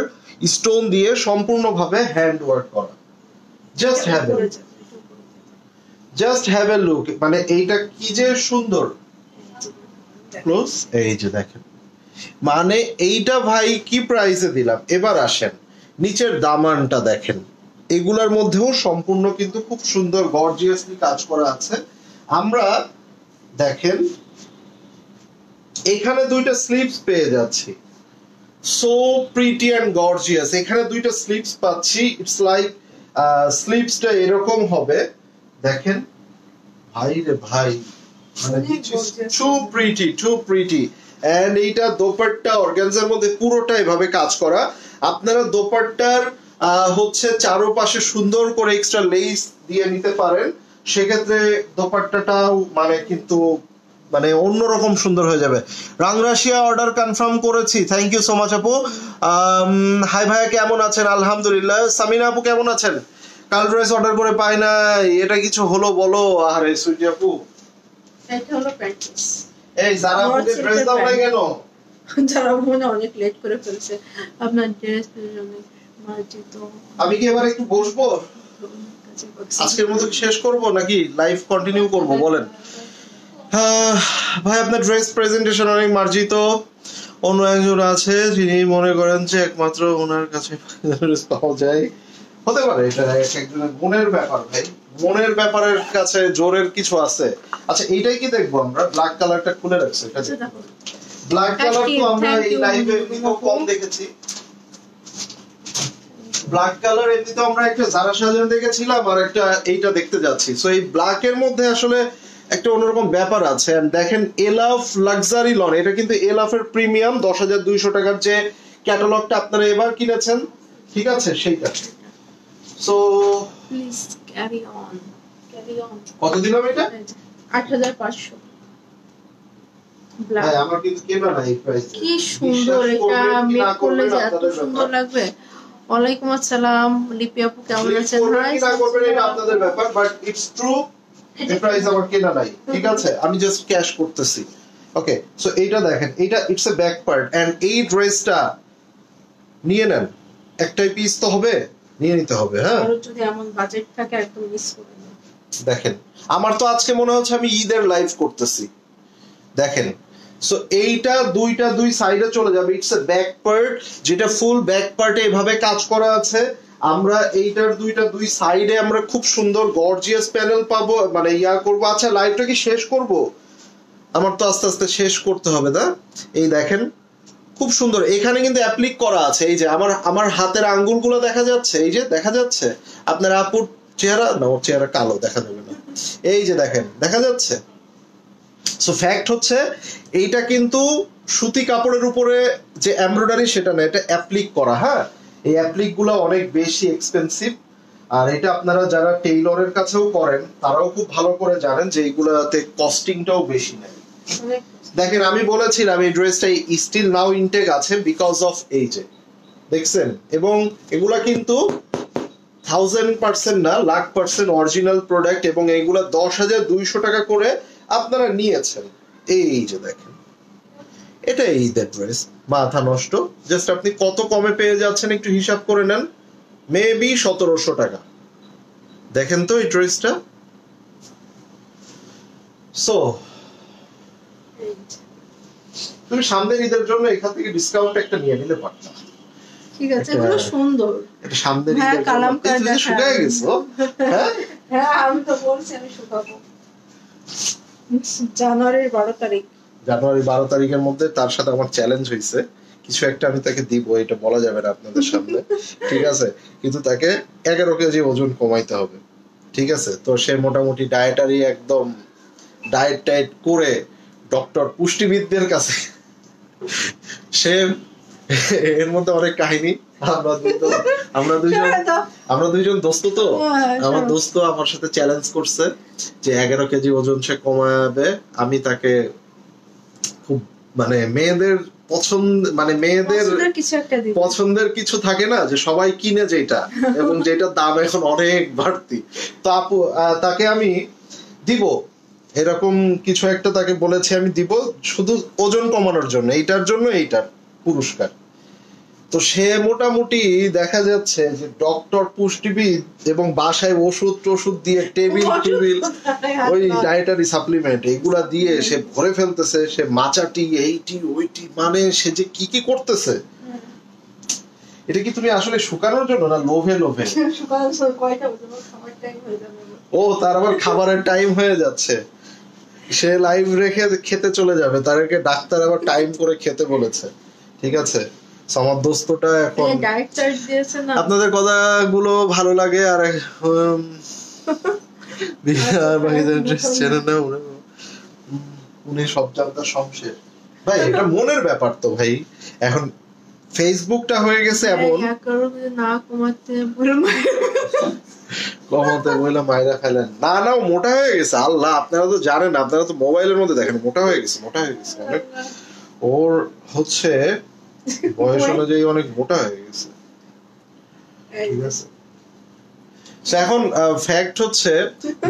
স্টোন দিয়ে সম্পূর্ণভাবে হ্যান্ড ওয়ার্ক করা। জাস্ট হ্যাভ এ লুক, মানে এইটা কি যে সুন্দর। ক্লোজ, এই যে দেখেন, মানে এইটা ভাই কি প্রাইসে দিলাম। এবার আসেন নিচের দামানটা দেখেন, এগুলার মধ্যেও সম্পূর্ণ কিন্তু খুব সুন্দর গর্জিয়াসলি কাজ করা আছে। আমরা দেখেন এখানে দুইটা স্লিপস পেয়ে যাচ্ছি, সো প্রিটি এন্ড গর্জিয়াস। এখানে দুইটা স্লিপস পাচ্ছি, ইটস লাইক স্লিপসটা এরকম হবে। দেখেন ভাই রে ভাই, মানে টু প্রিটি। এন্ড এইটা দোপাট্টা অর্গানজার মধ্যে পুরোটা এভাবে কাজ করা। আপনারা দোপাট্টার হচ্ছে চারপাশে সুন্দর করে এক্সট্রা লেস দিয়ে নিতে পারেন, সেক্ষেত্রে দোপাট্টাটাও মানে কিন্তু মানে অন্যরকম সুন্দর হয়ে যাবে। রাংরাশিয়া অর্ডার কনফার্ম করেছি, থ্যাংক ইউ সো মাচ আপু। হাই ভাইয়া কেমন আছেন? আলহামদুলিল্লাহ। সামিনা আপু কেমন আছেন? কাল ড্রেস অর্ডার করে পাই নাই, এটা কিছু হলো বলো? আরে সুইটি আপু, এটা হলো প্র্যাকটিস। এই যারা আপুকে ড্রেস দাও নাই কেন? যারা মনে অনেক লেট করে ফেলছে, আপনার ড্রেস অনেক মার্জিত। আমি কি এবার একটু বসবো, আজকের মতো শেষ করব নাকি লাইভ কন্টিনিউ করব বলেন? ভাই আপনার ড্রেস প্রেজেন্টেশন অনেক মার্জিত। অন্য একজন আছে যিনি মনে করেন যে একমাত্র ওনার কাছে ড্রেস পাওয়া যায়। হতে পারে, এটা একজনের মনের ব্যাপার ভাই, মনের ব্যাপারের কাছে জোরের কিছু আছে। আচ্ছা এইটাই কি দেখবো আমরা? ব্ল্যাক কালারটা খুলে রাখছে, ব্ল্যাক কালার তো আমরা এই লাইভে খুব কম দেখেছি। ব্ল্যাক কালার এমনিতে আমরা একটা জারা সাজান দেখেছিলাম, আর একটা এইটা দেখতে যাচ্ছি। সো এই ব্ল্যাক এর মধ্যে আসলে একটা অন্যরকম ব্যাপার আছে। দেখেন এলাফ লাক্সারি লন, এটা কিন্তু এলাফের প্রিমিয়াম 10,200 টাকার যে ক্যাটালগটা আপনারা এবার কিনেছেন, ঠিক আছে সেইটা। So please carry on. কত দিলাম এটা? 8,500। হ্যাঁ আমার কিন্তু কেনা নাই প্রাইস। কি সুন্দর, এটা মেক করলে যে এত সুন্দর লাগবে। ওয়ালাইকুম আসসালাম লিপি আপু কেমন আছেন? হাই, না করবেন এটা আপনাদের ব্যাপার, বাট ইটস ট্রু, এই প্রাইস আমার কেনা নাই, ঠিক আছে? আমি জাস্ট ক্যাশ করতেছি। ওকে, সো এইটা দেখেন, এটা it's a back part. And এই ড্রেসটা নিয়ে নেন, একটাই পিস তো হবে, নিয়ে নিতে হবে। হ্যাঁ, আর যদি এমন বাজেট থাকে একদম মিস করবেন না। দেখেন আমার তো আজকে মনে হচ্ছে আমি ঈদের লাইভ করতেছি। দেখেন সো এইটা দুই সাইডে চলে যাবে, ইটস এ ব্যাক পার্ট, যেটা ফুল ব্যাক পার্টে এভাবে কাজ করা আছে। আমরা এইটার দুই সাইডে আমরা খুব সুন্দর গর্জিয়াস প্যানেল পাবো, মানে করবো। আচ্ছা লাইভটা কি শেষ করব? আমার তো আস্তে আস্তে শেষ করতে হবে না? এই দেখেন খুব সুন্দর এখানে কিন্তু অ্যাপ্লিক করা আছে। এই যে আমার হাতের আঙ্গুলগুলো দেখা যাচ্ছে, এই যে দেখা যাচ্ছে। আপনার আপুর চেহারা না, ওর চেহারা কালো, দেখা যাবে না। এই যে দেখেন, দেখা যাচ্ছে। সো ফ্যাক্ট হচ্ছে এইটা কিন্তু সুতি কাপড়ের উপরে যে এমব্রয়ডারি সেটা না, এটা অ্যাপ্লিক করা। হ্যাঁ, এই অ্যাপ্লিক গুলো অনেক বেশি এক্সপেন্সিভ। আর এটা আপনারা যারা টেইলরের কাছেও করেন তারাও খুব ভালো করে জানেন যে এইগুলাতে কস্টিংটাও বেশি নেয়। দেখেন আমি বলেছিলাম এই ড্রেসটা স্টিল নাও ইনটেক আছে বিকজ অফ এই যে দেখছেন। এবং এগুলা কিন্তু 1000% না, 1,00,000% অরিজিনাল প্রোডাক্ট। এবং এইগুলা 10,200 টাকা করে আপনারা নিয়েছেন। এই যে দেখেন, এটা ঈদের ড্রেস, মাথা নষ্ট। জাস্ট আপনি কত কমে পেয়ে যাচ্ছেন একটু হিসাব করে নেন, মেবি 1700 টাকা। দেখেন তো এই ড্রেসটা। সো তুমি সামনের ঈদের জন্য এখান থেকে ডিসকাউন্ট একটা নিয়ে নিলে পারতা। ঠিক আছে, এগুলো সুন্দর। এটা সামনের ঈদের জন্য তুমি শুকায় গেছো। হ্যাঁ হ্যাঁ, আমি তো বলছি আমি শুকাবো জানুয়ারির 12 তারিখ। জানুয়ারি 12 তারিখের মধ্যে তার সাথে আমার চ্যালেঞ্জ হয়েছে, কিছু একটা আমি তাকে দিব, এটা বলা যাবে না আপনাদের সামনে, ঠিক আছে? কিন্তু তাকে 11 কেজি ওজন কমাইতে হবে, ঠিক আছে? তো সে মোটামুটি ডায়েটারি একদম ডায়েট করে ডক্টর পুষ্টিবিদদের কাছে, সে এর মধ্যে অনেক কাহিনী। আমরা দুইজন দোস্ত, তো আমার দোস্ত আমার সাথে চ্যালেঞ্জ করছে যে 11 কেজি ওজন সে কমাবে। আমি তাকে খুব মানে মেয়েদের পছন্দের কিছু থাকে না যে সবাই কিনে যেটা, এবং যেটার দাম এখন অনেক বাড়তি। তো আপু তাকে আমি দিব এরকম কিছু একটা, তাকে বলেছি আমি দিব শুধু ওজন কমানোর জন্য, এইটার জন্য এইটার পুরস্কার। তো সে মোটামুটি দেখা যাচ্ছে যে ডক্টর পুষ্টিবিদ এবং বাসায় ওষুধ দিয়ে টেবিল ওই ডায়েটারি সাপ্লিমেন্ট এগুলা দিয়ে সে ভরে ফেলতেছে। সে মাচাটি এইটি ওইটি, মানে সে যে কি করতেছে। এটা কি তুমি আসলে শুকানোর জন্য না লোভে? ও তার আবার খাবারের টাইম হয়ে যাচ্ছে, সে লাইভ রেখে খেতে চলে যাবে, তাদেরকে ডাক্তার আবার টাইম করে খেতে বলেছে, ঠিক আছে? আমার দোস্তটা এখন আপনাদের কথাগুলো ভালো লাগে। আর উনি সব জানতা শমশের ভাই, এটা মনের ব্যাপার তো ভাই। এখন ফেসবুকটা হয়ে গেছে এমন, না কমাতে বললে মায়েরা ফেলেন না, মোটা হয়ে গেছে। আল্লাহ, আপনারা তো জানেন, আপনারা তো মোবাইলের মধ্যে দেখেন, মোটা হয়ে গেছে অনেক। ওর হচ্ছে বয়স অনুযায়ী অনেক মোটা হয়ে গেছে, ঠিক আছে? এখন ফ্যাক্ট হচ্ছে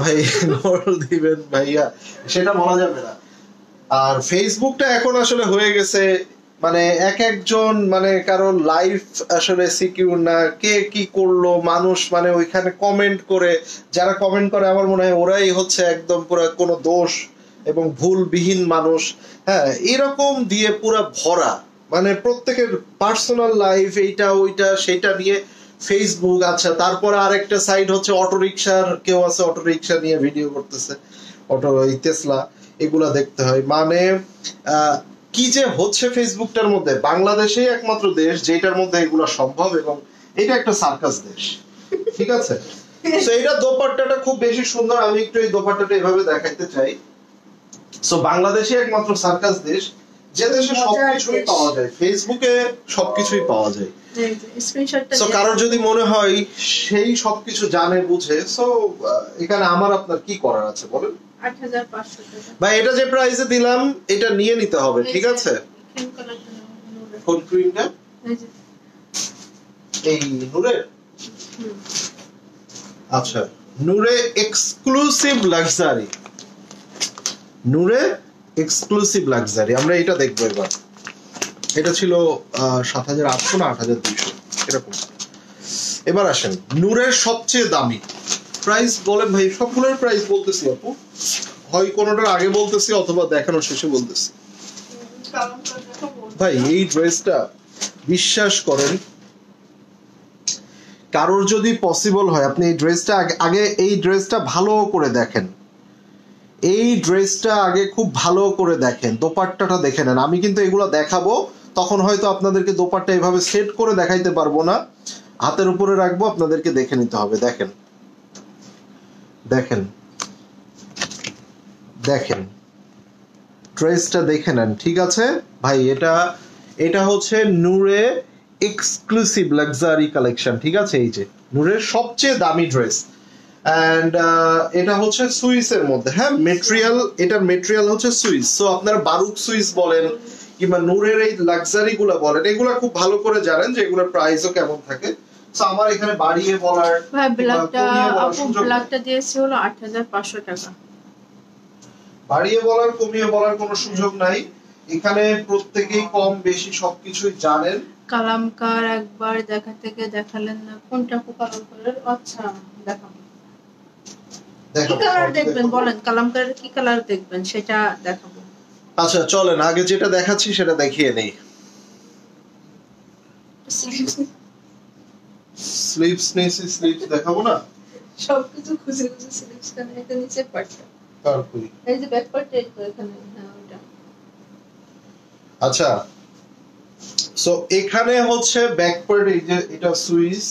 ভাই নরল দিবেন ভাইয়া, সেটা বলা যাবে না। আর ফেসবুকটা এখন আসলে হয়ে গেছে মানে এক একজন, মানে কারো লাইফ আসলে সিকিউর না, কে কি করলো মানুষ মানে ওইখানে কমেন্ট করে, যারা কমেন্ট করে আমার মনে হয় ওরাই হচ্ছে একদম পুরো কোনো দোষ এবং ভুলবিহীন মানুষ। হ্যাঁ, এরকম দিয়ে পুরো ভরা, মানে প্রত্যেকের পার্সোনাল লাইফ এইটা ওইটা সেইটা নিয়ে ফেসবুক। আচ্ছা, তারপরে আরেকটা সাইড হচ্ছে অটো রিকশার, কেউ আছে অটো রিকশা নিয়ে ভিডিও করতেছে, অটো টেসলা, এগুলা দেখতে হয়। মানে কি যে হচ্ছে ফেসবুকটার মধ্যে। বাংলাদেশেই একমাত্র দেশ যেটার মধ্যে এগুলা সম্ভব, এবং এটা একটা সার্কাস দেশ, ঠিক আছে? তো এটা দোপাট্টাটা খুব বেশি সুন্দর, আমি একটু এই দোপাট্টাটা এভাবে দেখাইতে চাই। সো বাংলাদেশে একমাত্র সার্কাস দেশ যে দেশে সবকিছুই পাওয়া যায়, ফেসবুকে সবকিছুই পাওয়া যায়। সো কারোর যদি মনে হয় সেই সবকিছু জানে বুঝে, সো এখানে আমার আপনার কি করার আছে বলেন? 8500 টাকা ভাই, এটা যে প্রাইসে দিলাম এটা নিয়ে নিতে হবে, ঠিক আছে? কোন ক্রিমটা? এই নূরের, আচ্ছা, নূরে এক্সক্লুসিভ লাক্সারি, নূরে এক্সক্লুসিভ লাক্সারি, আমরা এটা দেখবো এবার। এটা ছিল 7800 না 8200 এরকম। এবার আসেন নূরের সবচেয়ে দামি প্রাইস বলেন ভাই। সবগুলোর প্রাইস বলতেছি আপু, হয় কোনোটার আগে বলতেছি অথবা দেখানোর শেষে বলতেছি। কালামকার দেখাবো। ভাই এই ড্রেসটা বিশ্বাস করেন, কারোর যদি পসিবল হয় আপনি এই ড্রেসটা আগে এই ড্রেসটা ভালো করে দেখেন, এই ড্রেসটা আগে খুব ভালো করে দেখেন, দোপাট্টাটা দেখে নেন। আমি কিন্তু এগুলো দেখাবো, তখন হয়তো আপনাদেরকে দোপাট্টা এভাবে সেট করে দেখাইতে পারবো না, হাতের উপরে রাখবো, আপনাদেরকে দেখে নিতে হবে। দেখেন দেখেন দেখেন ড্রেসটা দেখে নেন, ঠিক আছে ভাই? এটা হচ্ছে নূরে এক্সক্লুসিভ লাক্সারি কালেকশন, ঠিক আছে? এই যে নূরের সবচেয়ে দামি ড্রেস, অ্যান্ড এটা হচ্ছে সুইসের মধ্যে, হ্যাঁ মেটেরিয়াল, এটার মেটেরিয়াল হচ্ছে সুইস। সো আপনার বারুক সুইস বলেন কিংবা নূরের এই লাক্সারি গুলা বলেন, এগুলা খুব ভালো করে জানেন যে এগুলোর প্রাইসও কেমন থাকে। সো আমার এখানে বাড়িয়ে বলার, ভাই ব্ল্যাকটা দিয়েছি হলো 8500 টাকা। বাড়িয়ে বলার কমিয়ে বলার কোনো সুযোগ নাই, এখানে প্রত্যেকেই কম বেশি সবকিছুই জানেন। কালামকার একবার দেখা থেকে দেখালেন না, কোনটা কালামকারের? আচ্ছা দেখাবো। কি কালার দেখবেন বলেন, কালামকারের কি কালার দেখবেন সেটা দেখাবো। আচ্ছা চলেন আগে যেটা দেখাচ্ছি সেটা দেখিয়ে নেই। স্লিপস নিয়েছি, স্লিপস দেখাবো না? সবকিছু খুঁজে খুঁজে স্লিপস কেন, এটা নিচে পার্টটা, তারপরে এই যে ব্যাক পার্টটা এই তো এখানে, হ্যাঁ ওটা। আচ্ছা সো এখানে হচ্ছে ব্যাক পার্ট, এই যে এটা সুইস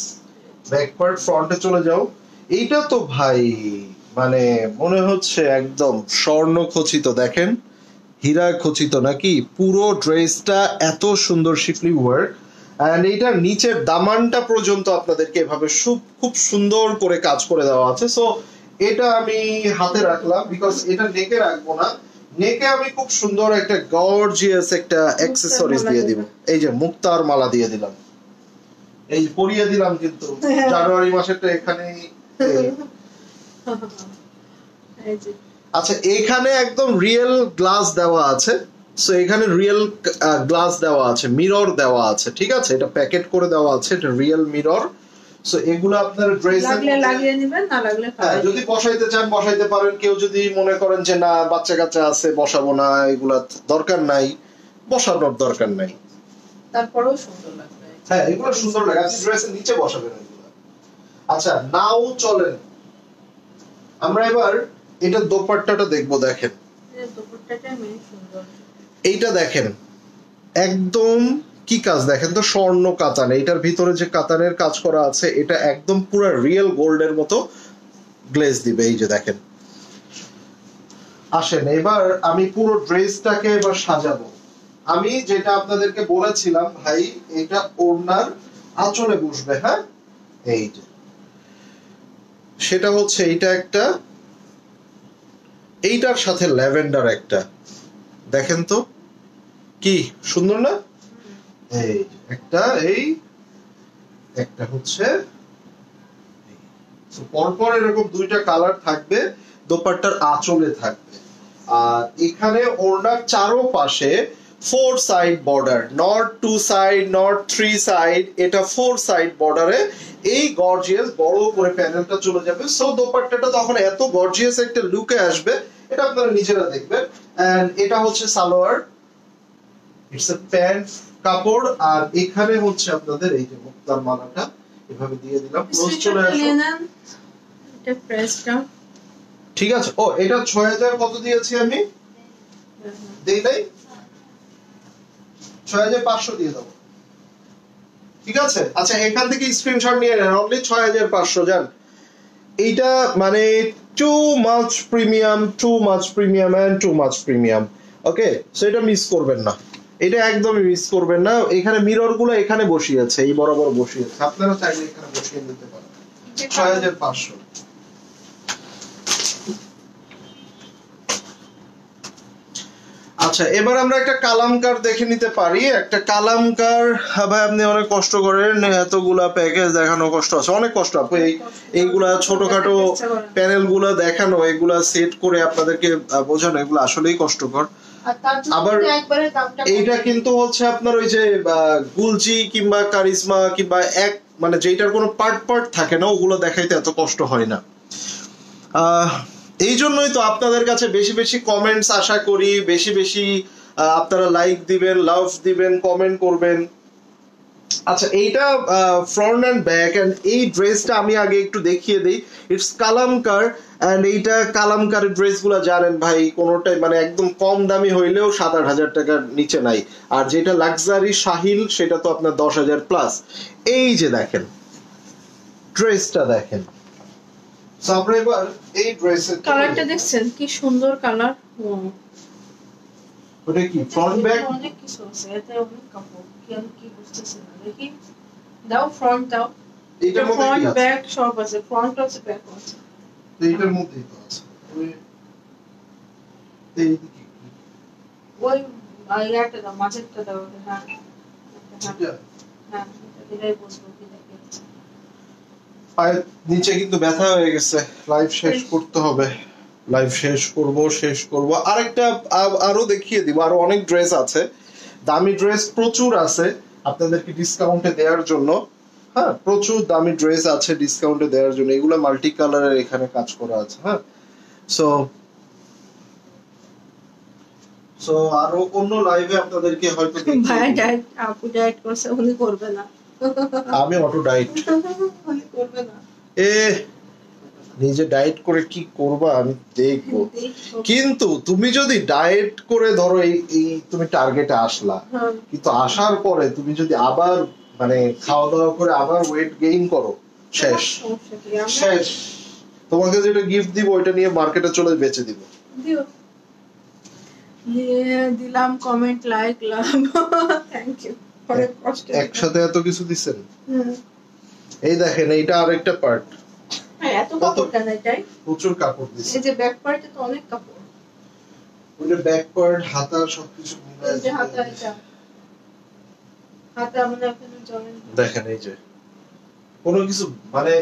ব্যাক পার্ট, ফ্রন্টে চলে যাও। এইটা তো ভাই মানে মনে হচ্ছে একদম স্বর্ণ খচিত, দেখেন হীরা খচিত নাকি পুরো ড্রেসটা, এত সুন্দর শিফলি ওয়ার্ক, এন্ড এইটার নিচের দামানটা পর্যন্ত আপনাদেরকে এভাবে খুব সুন্দর করে কাজ করে দেওয়া আছে। সো এটা আমি হাতে রাখলাম বিকজ এটা নেকে রাখবো না, নেকে আমি খুব সুন্দর একটা গর্জিয়াস একটা অ্যাকসেসরিজ দিয়ে দিব। এই যে মুক্তার মালা দিয়ে দিলাম, এই পরিয়ে দিলাম, কিন্তু জানুয়ারি মাসেরটা এখানেই। আচ্ছা এখানে একদম রিয়েল গ্লাস দেওয়া আছে, সো এখানে রিয়েল গ্লাস দেওয়া আছে, মিরর দেওয়া আছে, ঠিক আছে? এটা প্যাকেট করে দেওয়া আছে, এটা রিয়েল মিরর। সো এগুলো আপনার ড্রেসে লাগলে লাগিয়ে নেবেন, না লাগলে হ্যাঁ যদি বসাইতে চান বসাইতে পারেন। কেউ যদি মনে করেন যে না বাচ্চা কাচ্চা আছে বসাবো না, এগুলা দরকার নাই, বসানোর দরকার নাই, তারপরেও সুন্দর লাগবে। হ্যাঁ এগুলো সুন্দর লাগে, আপনি ড্রেসের নিচে বসাবেন এগুলো। আচ্ছা নাও চলেন আমরা এবার এটা দোপাট্টাটা দেখবো। দেখেন দোপাট্টাটা মেন সুন্দর, এইটা দেখেন একদম কি কাজ দেখেন তো, স্বর্ণ কাতান, এটার ভিতরে যে কাতানের কাজ করা আছে এটা একদম পুরো রিয়েল গোল্ডের মতো গ্লেজ দিবে। এই যে দেখেন, আসেন এবার আমি পুরো ড্রেসটাকে এবার সাজাবো। আমি যেটা আপনাদেরকে বলেছিলাম ভাই, এটা ওড়নার আঁচলে বসবে, হ্যাঁ এই যে সেটা হচ্ছে এইটা একটা, এইটার সাথে ল্যাভেন্ডার একটা, দেখেন তো কি সুন্দর না? এই একটা, এই একটা হচ্ছে পরপর এরকম দুইটা কালার থাকবে, দোপাট্টার আঁচলে থাকবে। আর এখানে ওড়নার চারপাশে 4 side border, not 2 side, not 3 side, এটা 4 সাইড বর্ডারে এই গর্জিয়াস বড় করে প্যানেলটা চলে যাবে। সো দোপাট্টাটা তখন এত গর্জিয়াস একটা লুকে আসবে, এটা আপনারা নিজেরা দেখবেন। এন্ড এটা হচ্ছে সালোয়ার, ইটস এ প্যান্ট কাপড়, আর এখানে হচ্ছে আপনাদের এই যে মুক্তার মালাটা এভাবে দিয়ে দিলাম। ক্লোজ চলে আসো, এটা প্রেসটা ঠিক আছে? ও এটা 6000 কত দিয়েছি আমি? দেই নাই, 6500 দিয়ে দাও, ঠিক আছে? আচ্ছা এখান থেকে স্ক্রিনশট নিয়ে নেন, অনলি 6500 জান। এইটা মানে too much premium, too much premium and too much premium. Okay so এটা মিস করবেন না, এটা একদমই মিস করবেন না। এখানে মিরর গুলো এখানে বসিয়েছে, এই বরাবর বসিয়েছে, আপনারা চাইলে এখানে বসিয়ে নিতে পারেন। 6500। আচ্ছা এবার আমরা একটা কালামকার দেখে নিতে পারি। একটা কালামকার ভাই আপনি অনেক কষ্ট করেন, এতগুলা প্যাকেজ দেখানো কষ্ট আছে, অনেক কষ্ট আপু। এইগুলা ছোটখাটো প্যানেল গুলা দেখানো, এগুলা সেট করে আপনাদেরকে বোঝানো, এগুলো আসলেই কষ্টকর। আবার এইটা কিন্তু হচ্ছে আপনার ওই যে গুলজি কিংবা কারিজমা কিংবা এক মানে যেটার কোনো পার্ট পার্ট থাকে না, ওগুলো দেখাইতে এত কষ্ট হয় না। এই জন্যই তো আপনাদের কাছে বেশি বেশি কমেন্টস আশা করি, বেশি বেশি আপনারা লাইক দিবেন, লাভ দিবেন, কমেন্ট করবেন। আচ্ছা, এইটা ফ্রন্ট এন্ড ব্যাক, এন্ড এই ড্রেসটা আমি আগে একটু দেখিয়ে দিই। ইটস কালামকার, এন্ড এইটা কালামকারের ড্রেসগুলো জানেন ভাই কোনোটাই মানে একদম কম দামি হইলেও 7-8 হাজার টাকার নিচে নাই। আর যেটা লাক্সারি শাহিল সেটা তো আপনার 10,000 প্লাস। এই যে দেখেন ড্রেসটা দেখেন। সো আমরা এবার এই ড্রেসের কালারটা দেখছেন কি সুন্দর কালার। ওটা কি ফ্রন্ট ব্যাক? অনেক কিছু আছে এতে, অনেক কাপড় কি আমি কি বুঝতেছি না। দেখি দাও ফ্রন্ট দাও। এইটার মধ্যে ফ্রন্ট কি আছে? ব্যাক সব আছে, ফ্রন্ট আছে ব্যাক আছে। এইটার মধ্যেই তো আছে। এইদিকে ওই আইয়াটা দাও, মাঝেরটা দাও। হ্যাঁ হ্যাঁ, এটাই বুঝবো কি দেখেছি। পায়ের নিচে কিন্তু ব্যথা হয়ে গেছে, লাইভ শেষ করতে হবে। লাইভ শেষ করব। আরেকটা আরো দেখিয়ে দিব, আরো অনেক ড্রেস আছে, দামি ড্রেস প্রচুর আছে আপনাদেরকে ডিসকাউন্টে দেওয়ার জন্য। হ্যাঁ, প্রচুর দামি ড্রেস আছে ডিসকাউন্টে দেওয়ার জন্য। এগুলো মাল্টি কালারের এখানে কাজ করা আছে। হ্যাঁ, সো আরো অন্য লাইভে আপনাদেরকে হয়তো ভাই ডায়েট, আপু ডায়েট করছে, উনি করবে না। আমি অটো ডায়েট উনি করবে না। নিজে ডায়েট করে কি করবা আমি দেখবো। কিন্তু তুমি যদি ডায়েট করে ধরো এই তুমি টার্গেটে আসলা, কিন্তু আসার পরে তুমি যদি আবার মানে খাওয়া দাওয়া করে আবার ওয়েট গেইন করো, শেষ। তোমাকে যেটা গিফট দিব ওইটা নিয়ে মার্কেটে চলে বেচে দিব। দিলাম comment, like, love, thank you. অনেক কষ্ট একসাথে এত কিছু দিছেন। এই দেখেন, এইটা আরেকটা পার্ট। এত কাপড় কেন এটাই? প্রচুর কাপড় দিছে। এই যে ব্যাক পার্টে তো অনেক কাপড়। ওইটা ব্যাক পার্ট, হাতা সবকিছু মিলে এই যে হাতা, এটা হাতা মানে আপনি জানেন। দেখেন এই যে কোনো কিছু মানে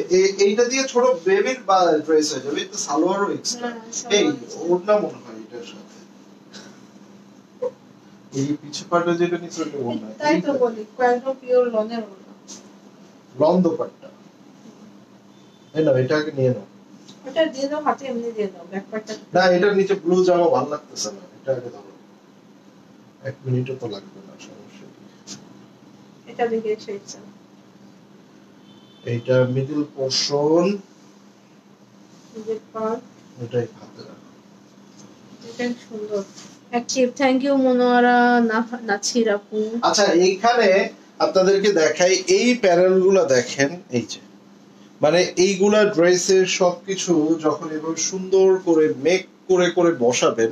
এইটা দিয়ে ছোট বেবির বা ড্রেস হয়ে যাবে। এটা সালোয়ারও এক্সট্রা। এই ওড়না মনে হয় এটার সাথে। এই পিছে পাটে যেটা নিচে ওটা ওড়না। তাই তো বলি একদম পিওর লনের ওড়না। লন দোপাট্টা। এই না, এটাকে নিয়ে নাও। এটা দিয়ে দাও, হাতে এমনি দিয়ে দাও ব্যাক পার্টটা। না, এটার নিচে ব্লু জামা ভালো লাগতেছে না, এটা আগে দাও। 1 মিনিটও তো লাগবে না, সমস্যা কি। এটা দেখে শেডস। এইটা মিডল পোরশন, মিডল পার্ট, এটাই হাতে রাখো। এটা সুন্দর active. Thank you Monowara Nasir আপু। আচ্ছা, এইখানে আপনাদেরকে দেখাই এই প্যানেলগুলো দেখেন। এই যে মানে এইগুলা ড্রেসের সবকিছু যখন এভাবে সুন্দর করে মেক করে করে বসাবেন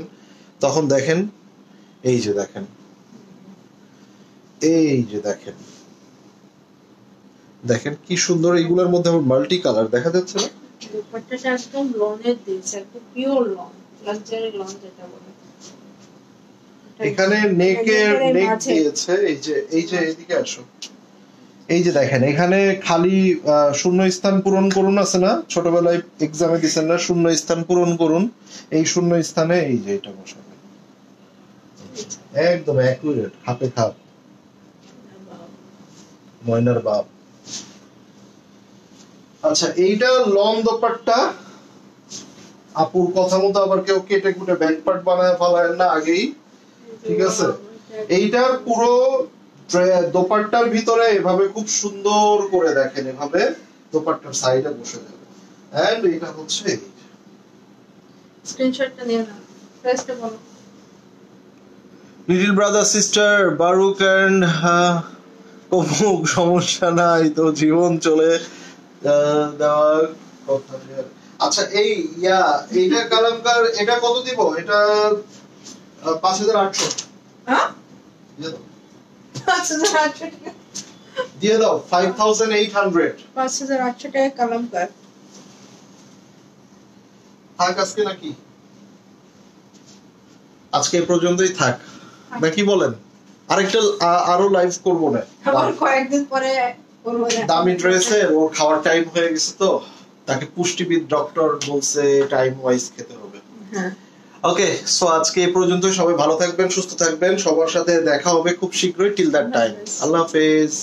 তখন দেখেন, এই যে দেখেন, এই যে দেখেন, দেখেন কি সুন্দর। এইগুলোর মধ্যে আবার মাল্টি কালার দেখা যাচ্ছে না? দুপাট্টাটা একদম লনের দিয়েছে, একদম পিওর লন, লাক্সারি লন যেটা বলে। এখানে নেক দিয়েছে। এই যে এইদিকে আসো। এই যে দেখেন, এখানে খালি শূন্য স্থান পূরণ করুন আছে না, ছোটবেলায় এক্সামে দিচ্ছেন না, শূন্য স্থান পূরণ করুন। এই শূন্য স্থানে এই যে এটা বসাবে, একদম অ্যাকুরেট, হাতে খাপ, ময়নার বাপ। আচ্ছা, এইটা লং দোপাট্টা। আপুর কথা মতো আবার কেউ কেটে কুটে ব্যাক পার্ট বানায় ফেলায় না আগেই, ঠিক আছে? এইটার পুরো দোপাট্টার ভিতরে এভাবে খুব সুন্দর করে দেখেন, এভাবে দোপাট্টার সাইডে বসে যাবে। এন্ড এটা হচ্ছে স্ক্রিনশটটা নিয়ে নাও, প্রেসটা বলো। লিটল ব্রাদার সিস্টার বারুক এন্ড কমুক, সমস্যা নাই তো, জীবন চলে দেওয়ার কথা। আচ্ছা, এইটা কালামকার, এটা কত দিব? এটা 5800। হ্যাঁ, দিয়ে দাও 5800। 5800 টাকা কালামকার। থাক আজকে নাকি? আজকে এই পর্যন্তই থাক নাকি বলেন? আরেকটা আরো লাইভ করবো না, আবার কয়েকদিন পরে করব না। দামি ড্রেসে ওর খাওয়ার টাইম হয়ে গেছে তো, তাকে পুষ্টিবিদ ডক্টর বলছে টাইম ওয়াইজ খেতে হবে। হ্যাঁ, ওকে, সো আজকে এই পর্যন্ত। সবাই ভালো থাকবেন, সুস্থ থাকবেন, সবার সাথে দেখা হবে খুব শীঘ্রই। টিল দ্যাট টাইম, আল্লাহ হাফেজ।